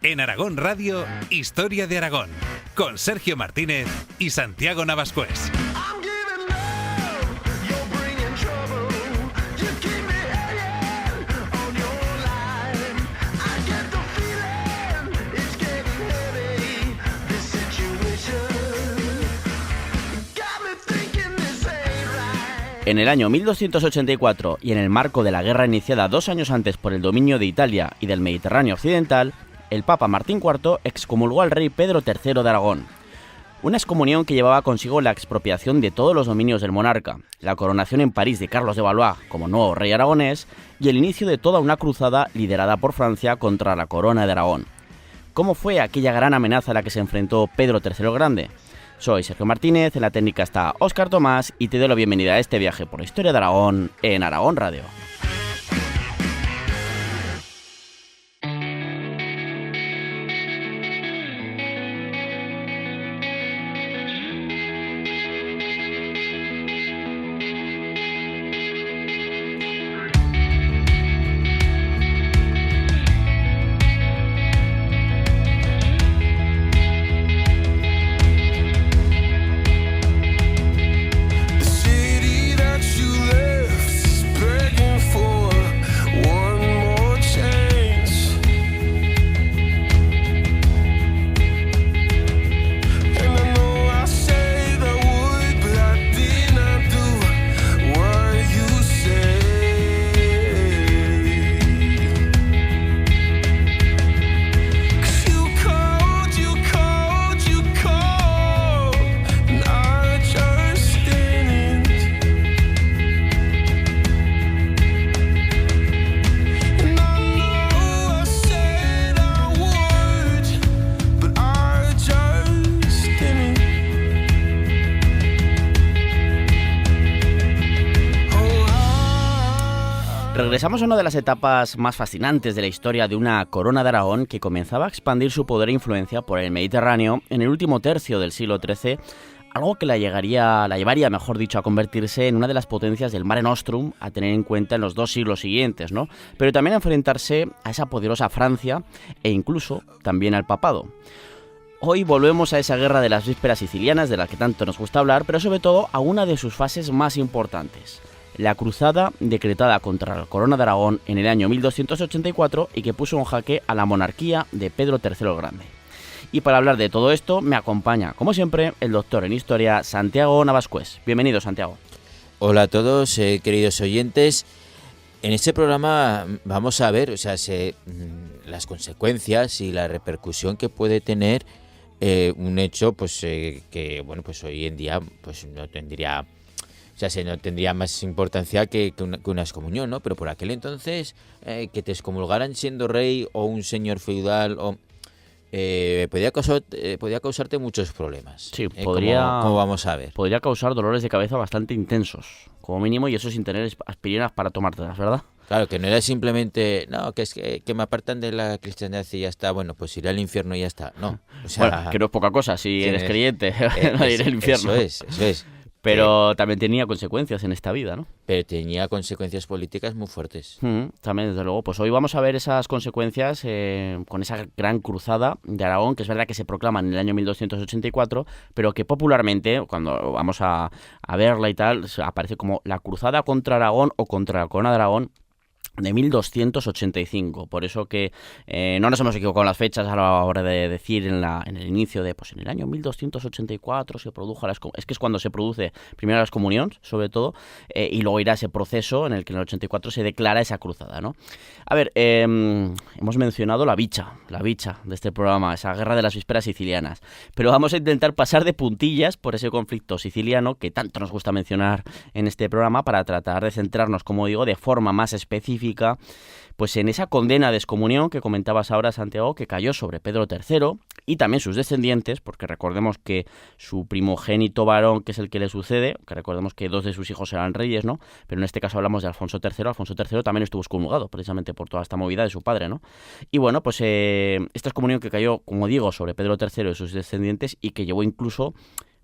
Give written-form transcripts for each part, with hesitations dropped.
En Aragón Radio, Historia de Aragón, con Sergio Martínez y Santiago Navascués. En el año 1284 y en el marco de la guerra iniciada 2 años antes por el dominio de Italia y del Mediterráneo occidental, el Papa Martín IV excomulgó al rey Pedro III de Aragón. Una excomunión que llevaba consigo la expropiación de todos los dominios del monarca, la coronación en París de Carlos de Valois como nuevo rey aragonés y el inicio de toda una cruzada liderada por Francia contra la corona de Aragón. ¿Cómo fue aquella gran amenaza a la que se enfrentó Pedro III el Grande? Soy Sergio Martínez, en la técnica está Óscar Tomás y te doy la bienvenida a este viaje por la historia de Aragón en Aragón Radio. Regresamos a una de las etapas más fascinantes de la historia de una corona de Aragón que comenzaba a expandir su poder e influencia por el Mediterráneo en el último tercio del siglo XIII, algo que la llevaría, mejor dicho, a convertirse en una de las potencias del Mare Nostrum a tener en cuenta en los 2 siglos siguientes, ¿no? Pero también a enfrentarse a esa poderosa Francia e incluso también al papado. Hoy volvemos a esa guerra de las vísperas sicilianas de la que tanto nos gusta hablar, pero sobre todo a una de sus fases más importantes. La cruzada decretada contra la corona de Aragón en el año 1284 y que puso en jaque a la monarquía de Pedro III el Grande. Y para hablar de todo esto me acompaña, como siempre, el doctor en Historia Santiago Navascués. Bienvenido, Santiago. Hola a todos, queridos oyentes. En este programa vamos a ver, las consecuencias y la repercusión que puede tener un hecho, que hoy en día, no tendría. No tendría más importancia que una excomunión, ¿no? Pero por aquel entonces, que te excomulgaran siendo rey o un señor feudal, podía causarte muchos problemas. Sí, como vamos a ver. Podría causar dolores de cabeza bastante intensos, como mínimo, y eso sin tener aspirinas para tomártelas, ¿verdad? Claro, que no era simplemente, que me apartan de la cristiandad y ya está, bueno, pues iré al infierno y ya está. No, bueno, que no es poca cosa, si eres creyente, no iré al infierno. Eso es. Pero también tenía consecuencias en esta vida, ¿no? Pero tenía consecuencias políticas muy fuertes. También, desde luego. Pues hoy vamos a ver esas consecuencias con esa gran cruzada de Aragón, que es verdad que se proclama en el año 1284, pero que popularmente, cuando vamos a verla y tal, aparece como la cruzada contra Aragón o contra la corona de Aragón de 1285, por eso que no nos hemos equivocado en las fechas a la hora de decir en el inicio de, en el año 1284 se produjo es que es cuando se produce primero la excomunión, sobre todo, y luego irá ese proceso en el que en el 84 se declara esa cruzada, ¿no? A ver, hemos mencionado la bicha de este programa, esa guerra de las vísperas sicilianas, pero vamos a intentar pasar de puntillas por ese conflicto siciliano que tanto nos gusta mencionar en este programa para tratar de centrarnos, como digo, de forma más específica pues en esa condena de excomunión que comentabas ahora, Santiago, que cayó sobre Pedro III y también sus descendientes, porque recordemos que su primogénito varón, que es el que le sucede, que recordemos que 2 de sus hijos eran reyes, ¿no? Pero en este caso hablamos de Alfonso III. Alfonso III también estuvo excomulgado, precisamente por toda esta movida de su padre, ¿no? Y bueno, pues esta excomunión que cayó, como digo, sobre Pedro III y sus descendientes y que llevó incluso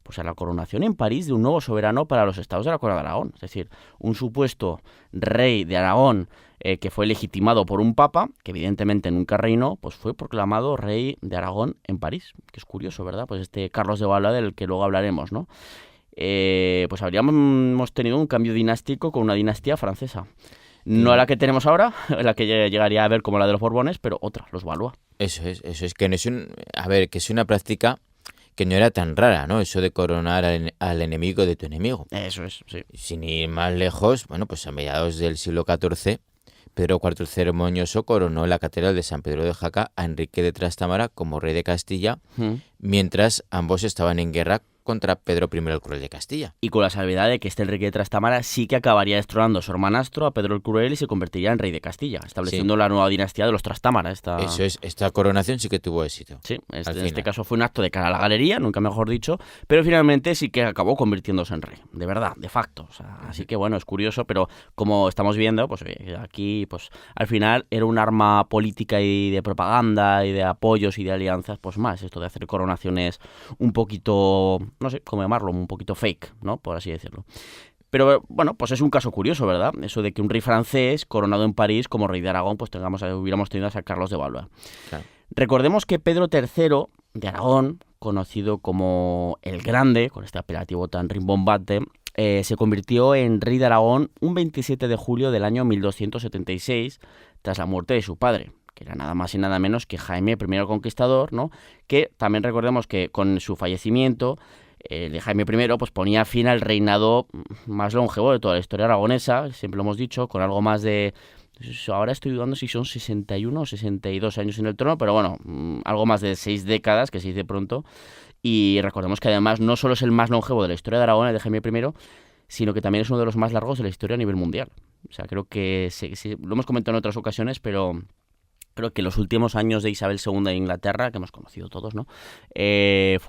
pues a la coronación en París de un nuevo soberano para los estados de la Corona de Aragón. Es decir, un supuesto rey de Aragón que fue legitimado por un papa, que evidentemente nunca reinó, pues fue proclamado rey de Aragón en París. Que es curioso, ¿verdad? Pues este Carlos de Valois, del que luego hablaremos, ¿no? Pues hemos tenido un cambio dinástico con una dinastía francesa. No la que tenemos ahora, la que llegaría a ver como la de los Borbones, pero otra, los Valois. Eso es que no es que es una práctica que no era tan rara, ¿no? Eso de coronar al enemigo de tu enemigo. Eso es, sí. Sin ir más lejos, bueno, pues a mediados del siglo XIV, Pedro IV el Ceremonioso coronó en la catedral de San Pedro de Jaca a Enrique de Trastámara como rey de Castilla, mientras ambos estaban en guerra contra Pedro I el Cruel de Castilla. Y con la salvedad de que este Enrique de Trastámara sí que acabaría destronando a su hermanastro, a Pedro el Cruel, y se convertiría en rey de Castilla, estableciendo la nueva dinastía de los Trastámara. Eso es, esta coronación sí que tuvo éxito. Sí, en este caso fue un acto de cara a la galería, nunca mejor dicho, pero finalmente sí que acabó convirtiéndose en rey, de verdad, de facto. O sea, así que bueno, es curioso, pero como estamos viendo, pues aquí pues al final era un arma política y de propaganda y de apoyos y de alianzas, pues más, esto de hacer coronaciones un poquito, no sé cómo llamarlo, un poquito fake, ¿no? Por así decirlo. Pero bueno, pues es un caso curioso, ¿verdad? Eso de que un rey francés coronado en París como rey de Aragón, pues hubiéramos tenido a San Carlos de Valois. Claro. Recordemos que Pedro III de Aragón, conocido como el Grande, con este apelativo tan rimbombante, se convirtió en rey de Aragón un 27 de julio del año 1276, tras la muerte de su padre, que era nada más y nada menos que Jaime I el Conquistador, ¿no? Que también recordemos que con su fallecimiento, de Jaime I, pues ponía fin al reinado más longevo de toda la historia aragonesa, siempre lo hemos dicho, con algo más de... Ahora estoy dudando si son 61 o 62 años en el trono, pero bueno, algo más de 6 décadas, que se dice pronto. Y recordemos que además no solo es el más longevo de la historia de Aragón, el de Jaime I, sino que también es uno de los más largos de la historia a nivel mundial. O sea, creo que lo hemos comentado en otras ocasiones, pero creo que los últimos años de Isabel II de Inglaterra, que hemos conocido todos, ¿no?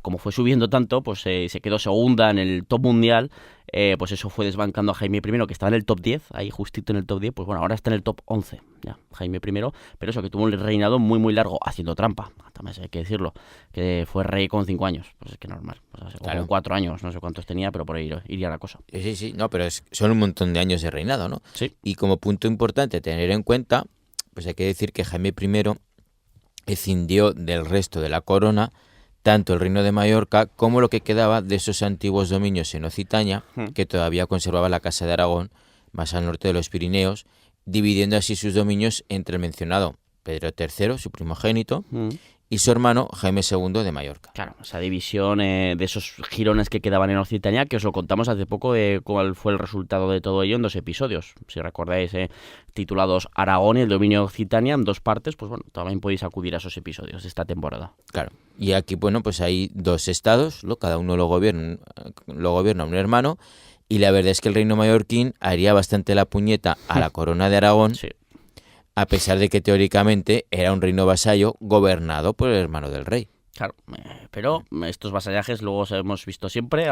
Como fue subiendo tanto, pues se quedó segunda en el top mundial, pues eso fue desbancando a Jaime I, que estaba en el top 10, ahí justito en el top 10, pues bueno, ahora está en el top 11, ya, Jaime I, pero eso, que tuvo un reinado muy, muy largo, haciendo trampa, también hay que decirlo, que fue rey con 5 años, pues es que normal, pues claro. Con 4 años, no sé cuántos tenía, pero por ahí iría la cosa. Sí, no, pero son un montón de años de reinado, ¿no? Sí. Y como punto importante a tener en cuenta, pues hay que decir que Jaime I escindió del resto de la corona tanto el reino de Mallorca como lo que quedaba de esos antiguos dominios en Occitania, que todavía conservaba la Casa de Aragón, más al norte de los Pirineos, dividiendo así sus dominios entre el mencionado Pedro III, su primogénito, y su hermano Jaime II de Mallorca. Claro, esa división de esos jirones que quedaban en Occitania, que os lo contamos hace poco de cuál fue el resultado de todo ello en 2 episodios. Si recordáis, titulados Aragón y el dominio de Occitania, en 2 partes, pues bueno, también podéis acudir a esos episodios de esta temporada. Claro, y aquí, bueno, pues hay 2 estados, ¿no? Cada uno lo gobierna un hermano, y la verdad es que el reino mallorquín haría bastante la puñeta a la corona de Aragón, sí, a pesar de que teóricamente era un reino vasallo gobernado por el hermano del rey. Claro, pero estos vasallajes luego hemos visto siempre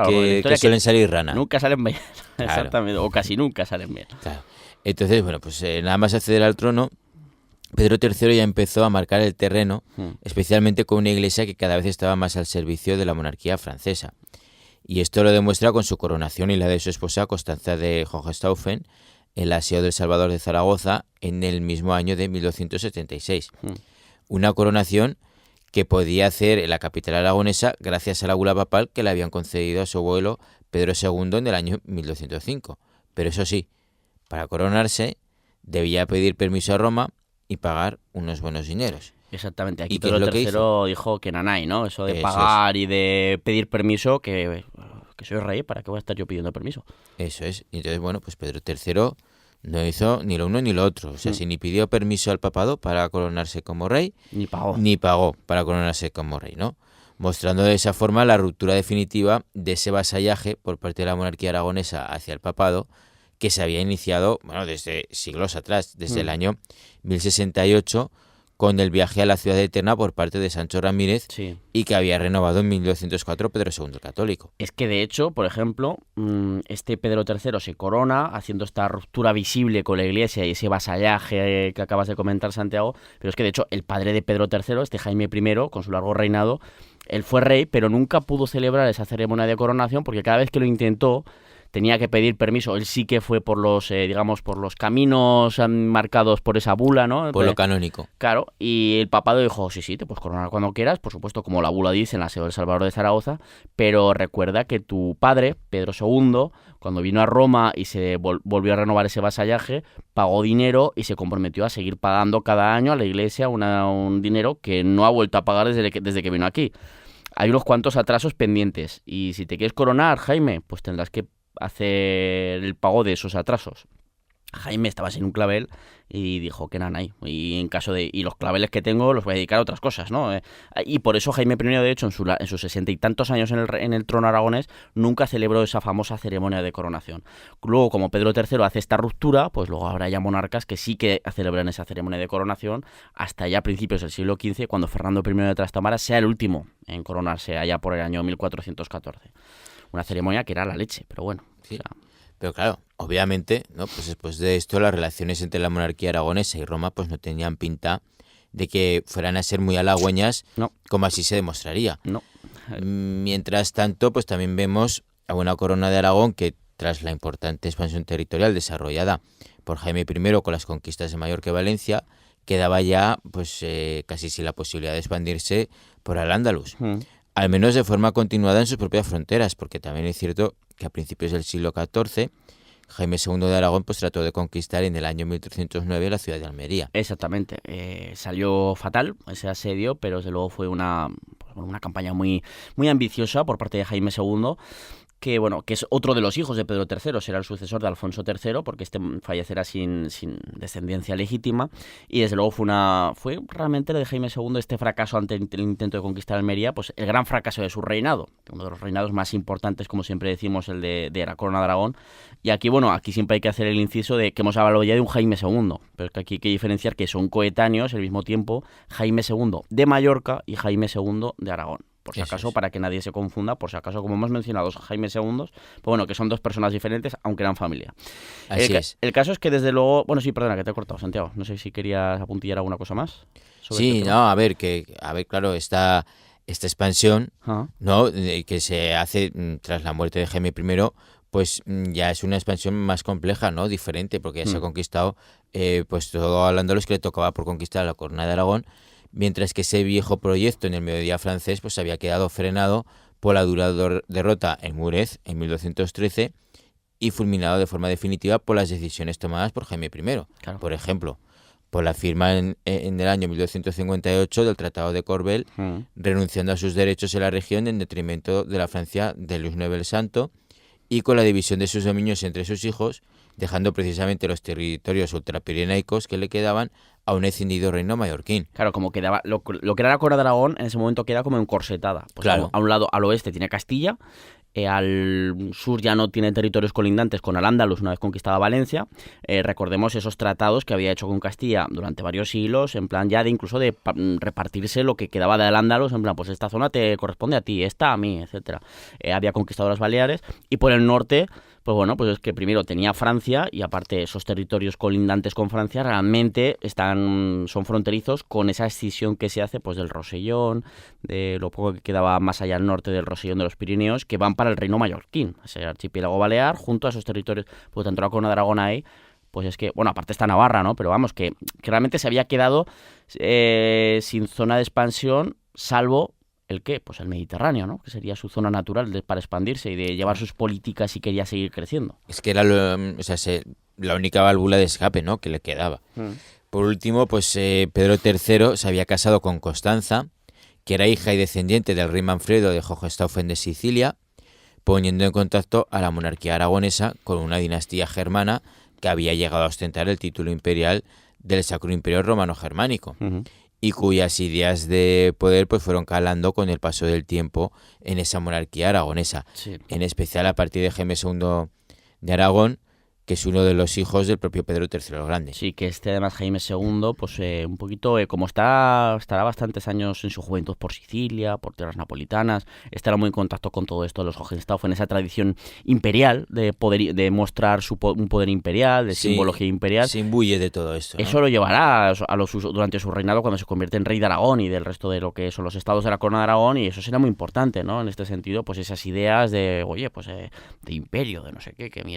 que suelen salir rana. Nunca salen bien, claro. Exactamente, o casi nunca salen bien. Claro. Entonces, bueno, pues nada más acceder al trono, Pedro III ya empezó a marcar el terreno, especialmente con una iglesia que cada vez estaba más al servicio de la monarquía francesa. Y esto lo demuestra con su coronación y la de su esposa Constanza de Hohenstaufen, el aseo del Salvador de Zaragoza, en el mismo año de 1276. Una coronación que podía hacer en la capital aragonesa gracias a la bula papal que le habían concedido a su abuelo Pedro II en el año 1205. Pero eso sí, para coronarse debía pedir permiso a Roma y pagar unos buenos dineros. Exactamente, aquí Pedro III dijo que nanay, ¿no? Eso de pagar y de pedir permiso, que soy rey, ¿para qué voy a estar yo pidiendo permiso? Eso es, y entonces, bueno, pues Pedro III no hizo ni lo uno ni lo otro, o sea, si ni pidió permiso al papado para coronarse como rey, ni pagó para coronarse como rey, ¿no? Mostrando de esa forma la ruptura definitiva de ese vasallaje por parte de la monarquía aragonesa hacia el papado, que se había iniciado, bueno, desde siglos atrás, desde el año 1068, con el viaje a la ciudad eterna por parte de Sancho Ramírez, sí, y que había renovado en 1204 Pedro II el Católico. Es que de hecho, por ejemplo, este Pedro III se corona haciendo esta ruptura visible con la iglesia y ese vasallaje que acabas de comentar, Santiago, pero es que de hecho el padre de Pedro III, este Jaime I, con su largo reinado, él fue rey, pero nunca pudo celebrar esa ceremonia de coronación porque cada vez que lo intentó tenía que pedir permiso. Él sí que fue por los, digamos, por los caminos marcados por esa bula, ¿no? Por lo canónico. Claro, y el papado dijo, sí, te puedes coronar cuando quieras, por supuesto, como la bula dice en la Seo del Salvador de Zaragoza, pero recuerda que tu padre, Pedro II, cuando vino a Roma y se volvió a renovar ese vasallaje, pagó dinero y se comprometió a seguir pagando cada año a la iglesia un dinero que no ha vuelto a pagar desde que vino aquí. Hay unos cuantos atrasos pendientes y si te quieres coronar, Jaime, pues tendrás que hacer el pago de esos atrasos. Jaime estaba sin un clavel y dijo que nanay, y los claveles que tengo los voy a dedicar a otras cosas, ¿no? Y por eso Jaime I, de hecho, en sus 60 y tantos años en el trono aragonés, nunca celebró esa famosa ceremonia de coronación. Luego, como Pedro III hace esta ruptura, pues luego habrá ya monarcas que sí que celebran esa ceremonia de coronación hasta ya principios del siglo XV, cuando Fernando I de Trastámara sea el último en coronarse, allá por el año 1414. Una ceremonia que era la leche, pero bueno. Sí. O sea, pero claro, obviamente, ¿no? Pues después de esto las relaciones entre la monarquía aragonesa y Roma pues no tenían pinta de que fueran a ser muy halagüeñas, no. Como así se demostraría. No. Mientras tanto, pues también vemos a una corona de Aragón que, tras la importante expansión territorial desarrollada por Jaime I con las conquistas de Mallorca y Valencia, quedaba ya pues casi sin la posibilidad de expandirse por Al-Ándalus. Al menos de forma continuada en sus propias fronteras, porque también es cierto que a principios del siglo XIV Jaime II de Aragón pues trató de conquistar en el año 1309 la ciudad de Almería. Exactamente. Salió fatal ese asedio, pero desde luego fue una campaña muy, muy ambiciosa por parte de Jaime II, que es otro de los hijos de Pedro III, será el sucesor de Alfonso III, porque este fallecerá sin descendencia legítima, y desde luego fue realmente lo de Jaime II, este fracaso ante el intento de conquistar Almería, pues el gran fracaso de su reinado, uno de los reinados más importantes, como siempre decimos, el de la Corona de Aragón. Y aquí, aquí siempre hay que hacer el inciso de que hemos hablado ya de un Jaime II, pero es que aquí hay que diferenciar que son coetáneos al mismo tiempo, Jaime II de Mallorca y Jaime II de Aragón. Por si acaso, para que nadie se confunda, por si acaso, como hemos mencionado, Jaime II, pues que son dos personas diferentes, aunque eran familia. Así es. El caso es que, desde luego... Bueno, sí, perdona, que te he cortado, Santiago. No sé si querías apuntillar alguna cosa más. Sí, no, a ver, claro, esta expansión, ¿no? Que se hace tras la muerte de Jaime I, pues ya es una expansión más compleja, ¿no? Diferente, porque ya se ha conquistado pues todo Al-Ándalus que le tocaba por conquistar la Corona de Aragón, mientras que ese viejo proyecto en el mediodía francés pues había quedado frenado por la dura derrota en Muret en 1213 y fulminado de forma definitiva por las decisiones tomadas por Jaime I. Claro. Por ejemplo, por la firma en el año 1258 del Tratado de Corbeil, renunciando a sus derechos en la región en detrimento de la Francia de Luis IX el Santo, y con la división de sus dominios entre sus hijos, dejando precisamente los territorios ultrapirenaicos que le quedaban a un escindido reino mallorquín. Claro, como quedaba lo que era la Corona de Aragón en ese momento queda como encorsetada. Pues claro. A un lado, al oeste tiene Castilla, al sur ya no tiene territorios colindantes con Al-Ándalus una vez conquistada Valencia. Recordemos esos tratados que había hecho con Castilla durante varios siglos, en plan ya de incluso de repartirse lo que quedaba de Al-Ándalus, en plan pues esta zona te corresponde a ti, esta a mí, etcétera. Había conquistado las Baleares y por el norte, pues es que primero tenía Francia y aparte esos territorios colindantes con Francia realmente son fronterizos con esa escisión que se hace pues del Rosellón, de lo poco que quedaba más allá al norte del Rosellón de los Pirineos, que van para el reino mallorquín, ese archipiélago balear, junto a esos territorios, pues tanto la Corona de Aragón ahí, pues es que, aparte está Navarra, ¿no? Pero vamos, que realmente se había quedado sin zona de expansión, salvo ¿el qué? Pues el Mediterráneo, ¿no? Que sería su zona natural para expandirse y de llevar sus políticas si quería seguir creciendo. Es que era la única válvula de escape, ¿no? Que le quedaba. Por último, pues Pedro III se había casado con Constanza, que era hija y descendiente del rey Manfredo de Hohenstaufen de Sicilia, poniendo en contacto a la monarquía aragonesa con una dinastía germana que había llegado a ostentar el título imperial del Sacro Imperio Romano Germánico. Y cuyas ideas de poder pues fueron calando con el paso del tiempo en esa monarquía aragonesa. Sí. En especial a partir de Jaime II de Aragón, que es uno de los hijos del propio Pedro III el Grande. Sí, que además Jaime II, pues un poquito, como estará bastantes años en su juventud por Sicilia, por tierras napolitanas, estará muy en contacto con todo esto de los Hohenstaufen, esa tradición imperial de poder, de mostrar un poder imperial, de simbología imperial. Se imbuye de todo esto, ¿no? Eso lo llevará durante su reinado cuando se convierte en rey de Aragón y del resto de lo que son los estados de la corona de Aragón, y eso será muy importante, ¿no? En este sentido, pues esas ideas de, oye, pues de imperio, de no sé qué, que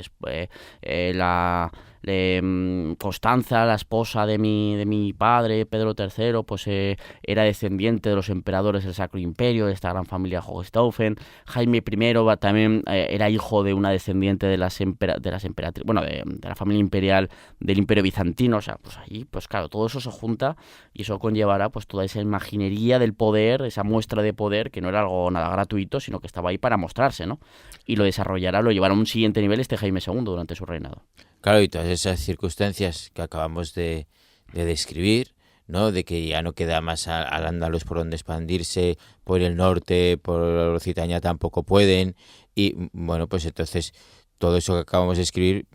Constanza, la esposa de mi padre, Pedro III, pues era descendiente de los emperadores del Sacro Imperio, de esta gran familia Hohenstaufen. Jaime I también era hijo de una descendiente de las emperatrices, bueno, de la familia imperial del Imperio Bizantino. O sea, pues ahí, pues claro, todo eso se junta y eso conllevará pues toda esa imaginería del poder, esa muestra de poder, que no era algo nada gratuito, sino que estaba ahí para mostrarse, ¿no? Y lo llevará a un siguiente nivel Jaime II durante su reinado. Claro, y todas esas circunstancias que acabamos de describir, ¿no? De que ya no queda más al Andalus por donde expandirse, por el norte, por Occitania tampoco pueden, y bueno, pues entonces todo eso que acabamos de escribir,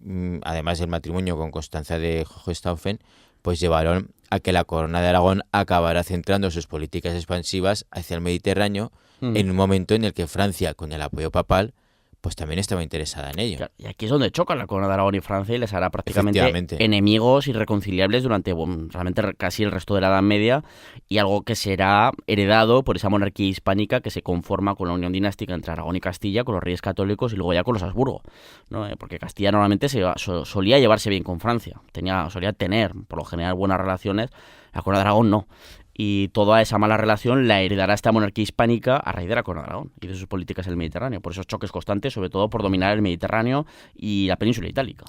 además del matrimonio con Constanza de Hohenstaufen, pues llevaron a que la corona de Aragón acabara centrando sus políticas expansivas hacia el Mediterráneo en un momento en el que Francia, con el apoyo papal, pues también estaba interesada en ello. Y aquí es donde chocan la corona de Aragón y Francia y les hará prácticamente enemigos irreconciliables durante realmente casi el resto de la Edad Media, y algo que será heredado por esa monarquía hispánica que se conforma con la unión dinástica entre Aragón y Castilla, con los reyes católicos y luego ya con los Habsburgo, ¿no? Porque Castilla normalmente solía llevarse bien con Francia, solía tener por lo general buenas relaciones, la corona de Aragón no. Y toda esa mala relación la heredará esta monarquía hispánica a raíz de la corona de Aragón y de sus políticas en el Mediterráneo. Por esos choques constantes, sobre todo por dominar el Mediterráneo y la península itálica.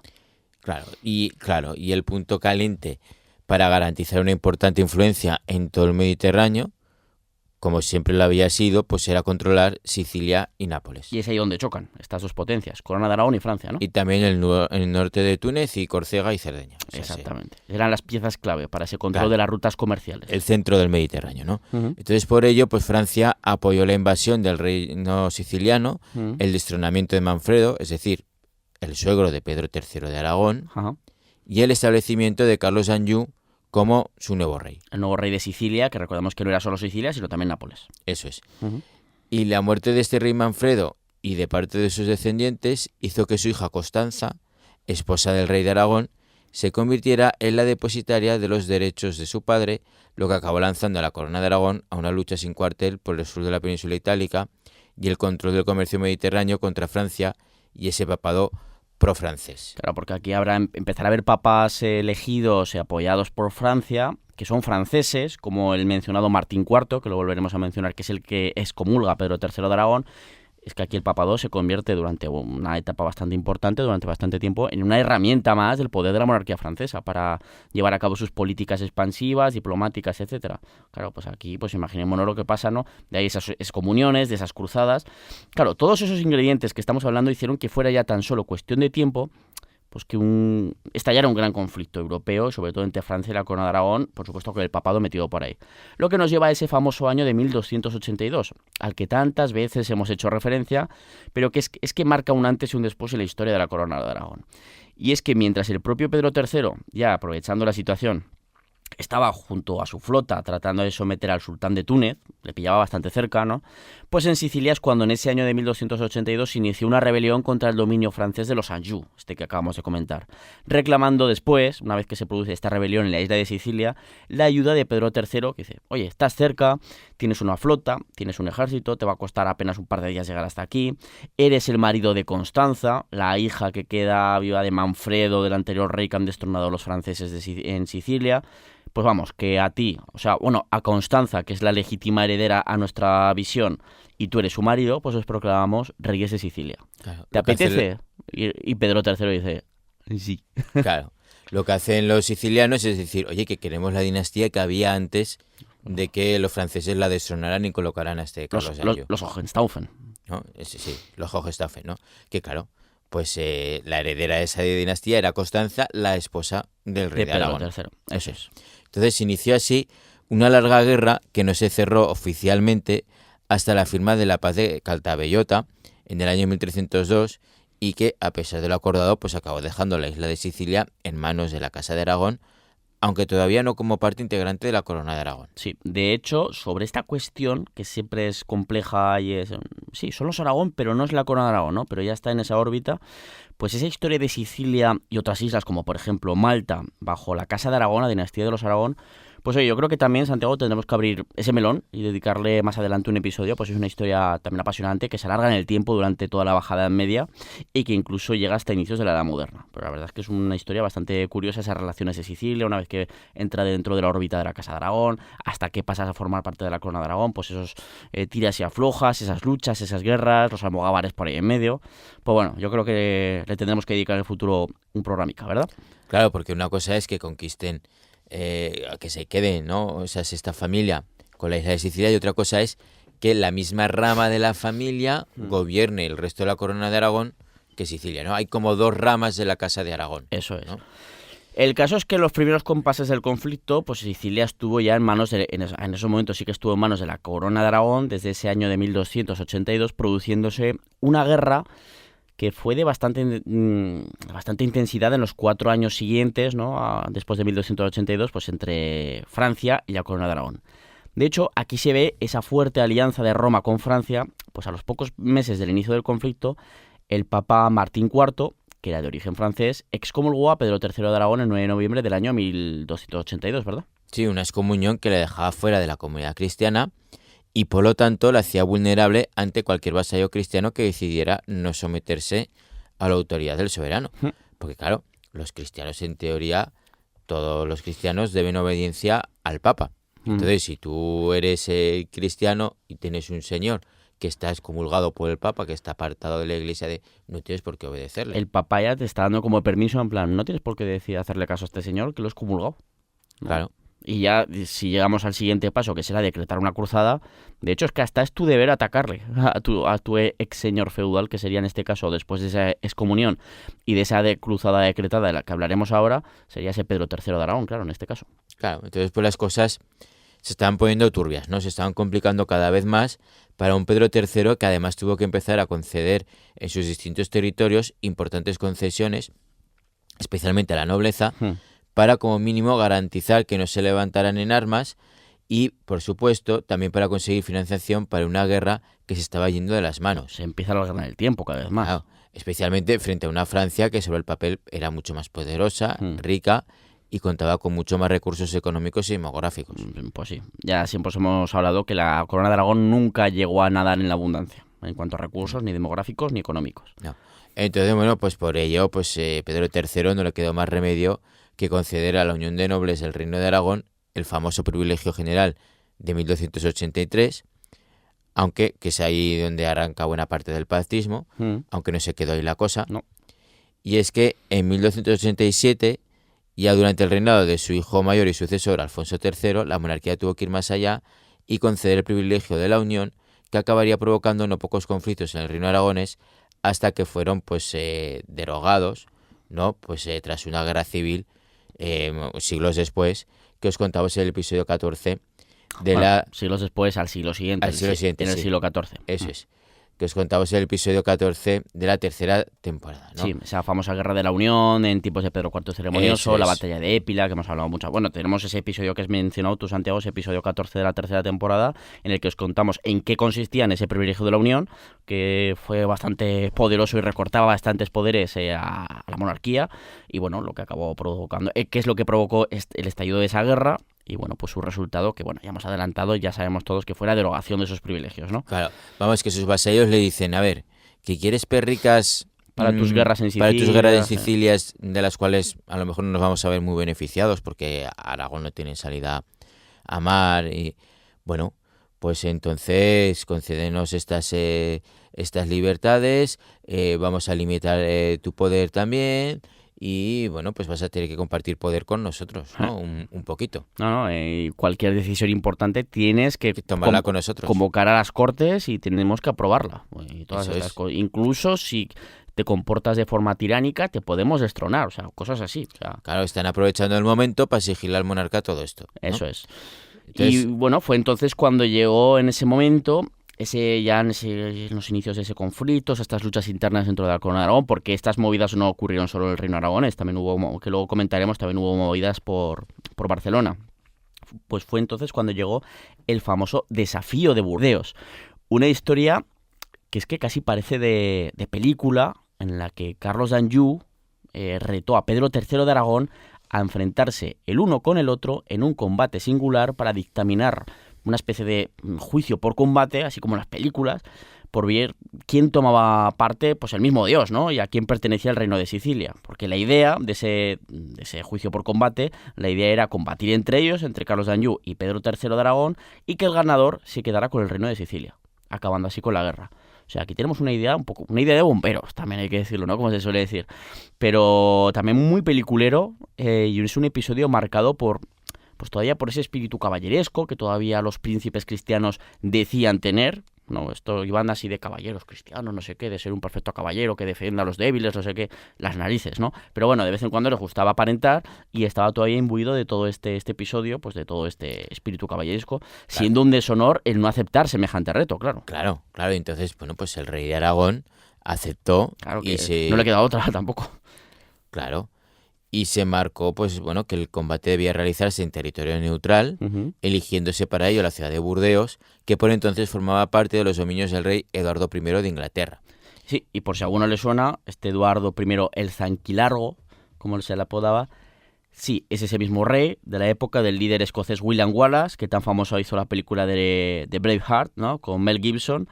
Claro, y el punto caliente para garantizar una importante influencia en todo el Mediterráneo, como siempre lo había sido, pues era controlar Sicilia y Nápoles. Y es ahí donde chocan estas dos potencias, corona de Aragón y Francia, ¿no? Y también el norte de Túnez y Córcega y Cerdeña. O sea, exactamente. Sí. Eran las piezas clave para ese control de las rutas comerciales. El centro del Mediterráneo, ¿no? Entonces, por ello, pues Francia apoyó la invasión del reino siciliano, el destronamiento de Manfredo, es decir, el suegro de Pedro III de Aragón, y el establecimiento de Carlos d'Anjou como su nuevo rey. El nuevo rey de Sicilia, que recordemos que no era solo Sicilia, sino también Nápoles. Eso es. Y la muerte de este rey Manfredo y de parte de sus descendientes hizo que su hija Constanza, esposa del rey de Aragón, se convirtiera en la depositaria de los derechos de su padre, lo que acabó lanzando a la corona de Aragón a una lucha sin cuartel por el sur de la península itálica y el control del comercio mediterráneo contra Francia y ese papado pro-francés. Claro, porque aquí empezará a haber papas elegidos y apoyados por Francia, que son franceses, como el mencionado Martín IV, que lo volveremos a mencionar, que es el que excomulga a Pedro III de Aragón. Es que aquí el papado se convierte durante una etapa bastante importante, durante bastante tiempo, en una herramienta más del poder de la monarquía francesa para llevar a cabo sus políticas expansivas, diplomáticas, etcétera. Claro, pues aquí, pues imaginémonos lo que pasa, ¿no? De ahí esas excomuniones, de esas cruzadas. Claro, todos esos ingredientes que estamos hablando hicieron que fuera ya tan solo cuestión de tiempo pues que estallara un gran conflicto europeo, sobre todo entre Francia y la corona de Aragón, por supuesto con el papado metido por ahí. Lo que nos lleva a ese famoso año de 1282, al que tantas veces hemos hecho referencia, pero que es que marca un antes y un después en la historia de la corona de Aragón. Y es que mientras el propio Pedro III, ya aprovechando la situación, estaba junto a su flota tratando de someter al sultán de Túnez, le pillaba bastante cerca, ¿no? Pues en Sicilia es cuando en ese año de 1282 se inició una rebelión contra el dominio francés de los Anjou, que acabamos de comentar, reclamando después, una vez que se produce esta rebelión en la isla de Sicilia, la ayuda de Pedro III, que dice, oye, estás cerca, tienes una flota, tienes un ejército, te va a costar apenas un par de días llegar hasta aquí, eres el marido de Constanza, la hija que queda viva de Manfredo, del anterior rey que han destronado los franceses en Sicilia. Pues vamos, que a ti, o sea, bueno, a Constanza, que es la legítima heredera a nuestra visión, y tú eres su marido, pues os proclamamos reyes de Sicilia. Claro, ¿te apetece? Y Pedro III dice, sí. Claro, lo que hacen los sicilianos es decir, oye, que queremos la dinastía que había antes de que los franceses la destronaran y colocaran a este Carlos d'Anjou. Los Hohenstaufen. ¿No? Sí, los Hohenstaufen, ¿no? Que claro, pues la heredera de esa dinastía era Constanza, la esposa del rey de Aragón. Pedro III, eso es. Entonces se inició así una larga guerra que no se cerró oficialmente hasta la firma de la paz de Caltabellota en el año 1302 y que, a pesar de lo acordado, pues acabó dejando la isla de Sicilia en manos de la Casa de Aragón, aunque todavía no como parte integrante de la Corona de Aragón. Sí, de hecho, sobre esta cuestión, que siempre es compleja y es... Sí, solo es Aragón, pero no es la Corona de Aragón, ¿no? Pero ya está en esa órbita. Pues esa historia de Sicilia y otras islas, como por ejemplo Malta, bajo la Casa de Aragón, la dinastía de los Aragón, pues oye, yo creo que también, Santiago, tendremos que abrir ese melón y dedicarle más adelante un episodio, pues es una historia también apasionante que se alarga en el tiempo durante toda la Bajada Edad Media y que incluso llega hasta inicios de la Edad Moderna. Pero la verdad es que es una historia bastante curiosa, esas relaciones de Sicilia, una vez que entra dentro de la órbita de la Casa de Aragón, hasta que pasas a formar parte de la Corona de Aragón, pues esos tiras y aflojas, esas luchas, esas guerras, los almogávares por ahí en medio. Pues bueno, yo creo que le tendremos que dedicar en el futuro un programica, ¿verdad? Claro, porque una cosa es que conquisten, que se queden, ¿no? O sea, esta familia con la isla de Sicilia, y otra cosa es que la misma rama de la familia gobierne el resto de la Corona de Aragón que Sicilia, ¿no? Hay como dos ramas de la Casa de Aragón. Eso es. ¿No? El caso es que en los primeros compases del conflicto, pues Sicilia estuvo ya en manos, en esos momentos sí que estuvo en manos de la Corona de Aragón, desde ese año de 1282, produciéndose una guerra que fue de bastante intensidad en los 4 años siguientes, ¿no? Después de 1282, pues entre Francia y la Corona de Aragón. De hecho, aquí se ve esa fuerte alianza de Roma con Francia, pues a los pocos meses del inicio del conflicto, el Papa Martín IV, que era de origen francés, excomulgó a Pedro III de Aragón el 9 de noviembre del año 1282, ¿verdad? Sí, una excomunión que le dejaba fuera de la comunidad cristiana y por lo tanto la hacía vulnerable ante cualquier vasallo cristiano que decidiera no someterse a la autoridad del soberano. Porque claro, los cristianos en teoría, todos los cristianos deben obediencia al Papa. Entonces, si tú eres cristiano y tienes un señor que está excomulgado por el Papa, que está apartado de la Iglesia, no tienes por qué obedecerle. El Papa ya te está dando como permiso, en plan, no tienes por qué decidir hacerle caso a este señor que lo es excomulgado. ¿No? Claro. Y ya, si llegamos al siguiente paso, que será decretar una cruzada, de hecho es que hasta es tu deber atacarle a tu ex señor feudal, que sería en este caso, después de esa excomunión y de esa cruzada decretada de la que hablaremos ahora, sería ese Pedro III de Aragón, claro, en este caso. Claro, entonces pues las cosas se estaban poniendo turbias, ¿no? Se estaban complicando cada vez más para un Pedro III que además tuvo que empezar a conceder en sus distintos territorios importantes concesiones, especialmente a la nobleza, para como mínimo garantizar que no se levantaran en armas y, por supuesto, también para conseguir financiación para una guerra que se estaba yendo de las manos. Se empieza a alargar el tiempo cada vez más. Claro, especialmente frente a una Francia que sobre el papel era mucho más poderosa, rica y contaba con mucho más recursos económicos y demográficos. Pues sí, ya siempre hemos hablado que la Corona de Aragón nunca llegó a nadar en la abundancia, en cuanto a recursos, ni demográficos ni económicos. No. Entonces, bueno, pues por ello, pues Pedro III no le quedó más remedio que conceder a la Unión de Nobles del Reino de Aragón el famoso privilegio general de 1283, aunque que es ahí donde arranca buena parte del pactismo, aunque no se quedó ahí la cosa. No. Y es que en 1287, ya durante el reinado de su hijo mayor y sucesor, Alfonso III, la monarquía tuvo que ir más allá y conceder el privilegio de la Unión, que acabaría provocando no pocos conflictos en el Reino aragonés, hasta que fueron pues derogados, ¿no? Pues tras una guerra civil siglos después, que os contamos en el episodio 14 de siglos después, al siglo siguiente, en el siglo XIV. Eso es, que os contamos en el episodio 14 de la tercera temporada, ¿no? Sí, esa famosa Guerra de la Unión, en tiempos de Pedro IV Ceremonioso, la batalla de Épila, que hemos hablado mucho. Bueno, tenemos ese episodio que has mencionado tú, Santiago, ese episodio 14 de la tercera temporada, en el que os contamos en qué consistía en ese privilegio de la Unión, que fue bastante poderoso y recortaba bastantes poderes a la monarquía, y bueno, lo que acabó provocando, ¿qué es lo que provocó el estallido de esa guerra? Y bueno, pues su resultado, que bueno, ya hemos adelantado, ya sabemos todos que fue la derogación de esos privilegios, ¿no? Claro, vamos, que sus vasallos le dicen, a ver, que quieres perricas para tus guerras en Sicilia. Para tus guerras en Sicilia, de las cuales a lo mejor no nos vamos a ver muy beneficiados, porque Aragón no tiene salida a mar, y bueno, pues entonces concédenos estas libertades, vamos a limitar tu poder también. Y bueno, pues vas a tener que compartir poder con nosotros, ¿no? Un poquito. No, cualquier decisión importante tienes que tomarla con nosotros. Convocar a las Cortes y tenemos que aprobarla. Y todas estas cosas. Incluso si te comportas de forma tiránica, te podemos destronar, o sea, cosas así. O sea, claro, están aprovechando el momento para exigirle al monarca todo esto, ¿no? Eso es. Entonces, y bueno, fue entonces cuando llegó en ese momento en los inicios de ese conflicto, estas luchas internas dentro de la corona de Aragón, porque estas movidas no ocurrieron solo en el reino aragonés, también hubo, que luego comentaremos, también hubo movidas por Barcelona. Pues fue entonces cuando llegó el famoso desafío de Burdeos, una historia que es que casi parece de película, en la que Carlos d'Anjou retó a Pedro III de Aragón a enfrentarse el uno con el otro en un combate singular para dictaminar una especie de juicio por combate, así como en las películas, por ver quién tomaba parte, pues el mismo Dios, ¿no? Y a quién pertenecía el reino de Sicilia. Porque la idea de ese juicio por combate, la idea era combatir entre ellos, entre Carlos d'Anjou y Pedro III de Aragón, y que el ganador se quedara con el reino de Sicilia, acabando así con la guerra. O sea, aquí tenemos una idea una idea de bomberos, también hay que decirlo, ¿no? Como se suele decir. Pero también muy peliculero, y es un episodio marcado pues todavía por ese espíritu caballeresco que todavía los príncipes cristianos decían tener, ¿no? Esto iban así de caballeros cristianos, no sé qué, de ser un perfecto caballero que defienda a los débiles, no sé qué, las narices, ¿no? Pero bueno, de vez en cuando les gustaba aparentar y estaba todavía imbuido de todo este episodio, pues de todo este espíritu caballeresco, siendo un deshonor el no aceptar semejante reto, claro. Claro, entonces, bueno, pues el rey de Aragón aceptó Claro y que no le queda otra tampoco. Claro. Y se marcó, pues bueno, que el combate debía realizarse en territorio neutral, eligiéndose para ello la ciudad de Burdeos, que por entonces formaba parte de los dominios del rey Eduardo I de Inglaterra. Sí, y por si a alguno le suena, este Eduardo I el Zanquilargo, como se le apodaba, sí, es ese mismo rey de la época del líder escocés William Wallace, que tan famoso hizo la película de Braveheart, ¿no? Con Mel Gibson,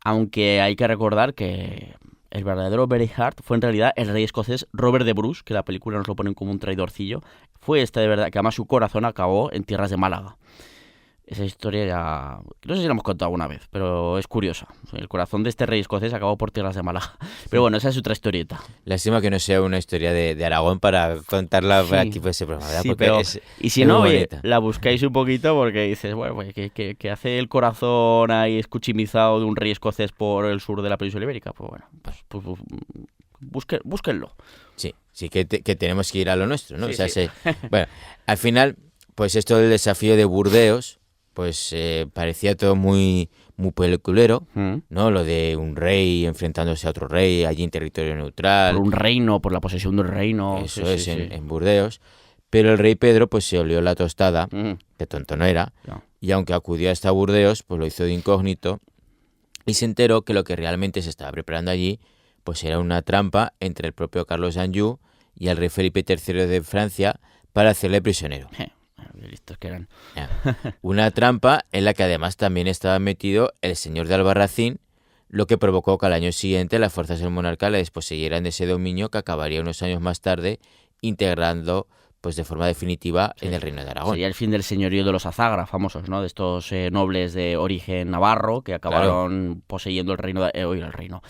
aunque hay que recordar que el verdadero Braveheart fue en realidad el rey escocés Robert de Bruce, que la película nos lo ponen como un traidorcillo. Fue de verdad, que además su corazón acabó en tierras de Málaga. Esa historia ya... no sé si la hemos contado alguna vez, pero es curiosa. El corazón de este rey escocés acabó por tierras de Málaga. Pero bueno, esa es otra historieta. Lástima que no sea una historia de Aragón para contarla aquí por ese programa, ¿verdad? Sí, porque pero... y si no, oye, bonita. la buscáis un poquito porque dices, bueno, pues, que hace el corazón ahí escuchimizado de un rey escocés por el sur de la península ibérica. Pues bueno, búsquenlo. Sí, que tenemos que ir a lo nuestro, ¿no? Sí, o sea, sí. Bueno, al final, pues esto del desafío de Burdeos, pues parecía todo muy peliculero, ¿no? Lo de un rey enfrentándose a otro rey allí en territorio neutral. Por un reino, por la posesión de un reino. Eso sí, es, sí, sí. en Burdeos. Pero el rey Pedro pues se olió la tostada, que tonto no era, No. y aunque acudió hasta Burdeos, pues lo hizo de incógnito, y se enteró que lo que realmente se estaba preparando allí, pues era una trampa entre el propio Carlos d'Anjou y el rey Felipe III de Francia para hacerle prisionero. Qué listos que eran. Una trampa en la que además también estaba metido el señor de Albarracín, lo que provocó que al año siguiente las fuerzas del monarca le desposeyeran de ese dominio que acabaría unos años más tarde integrando pues de forma definitiva en el reino de Aragón. Sería el fin del señorío de los Azagra, famosos, ¿no? De estos nobles de origen navarro que acabaron poseyendo el reino,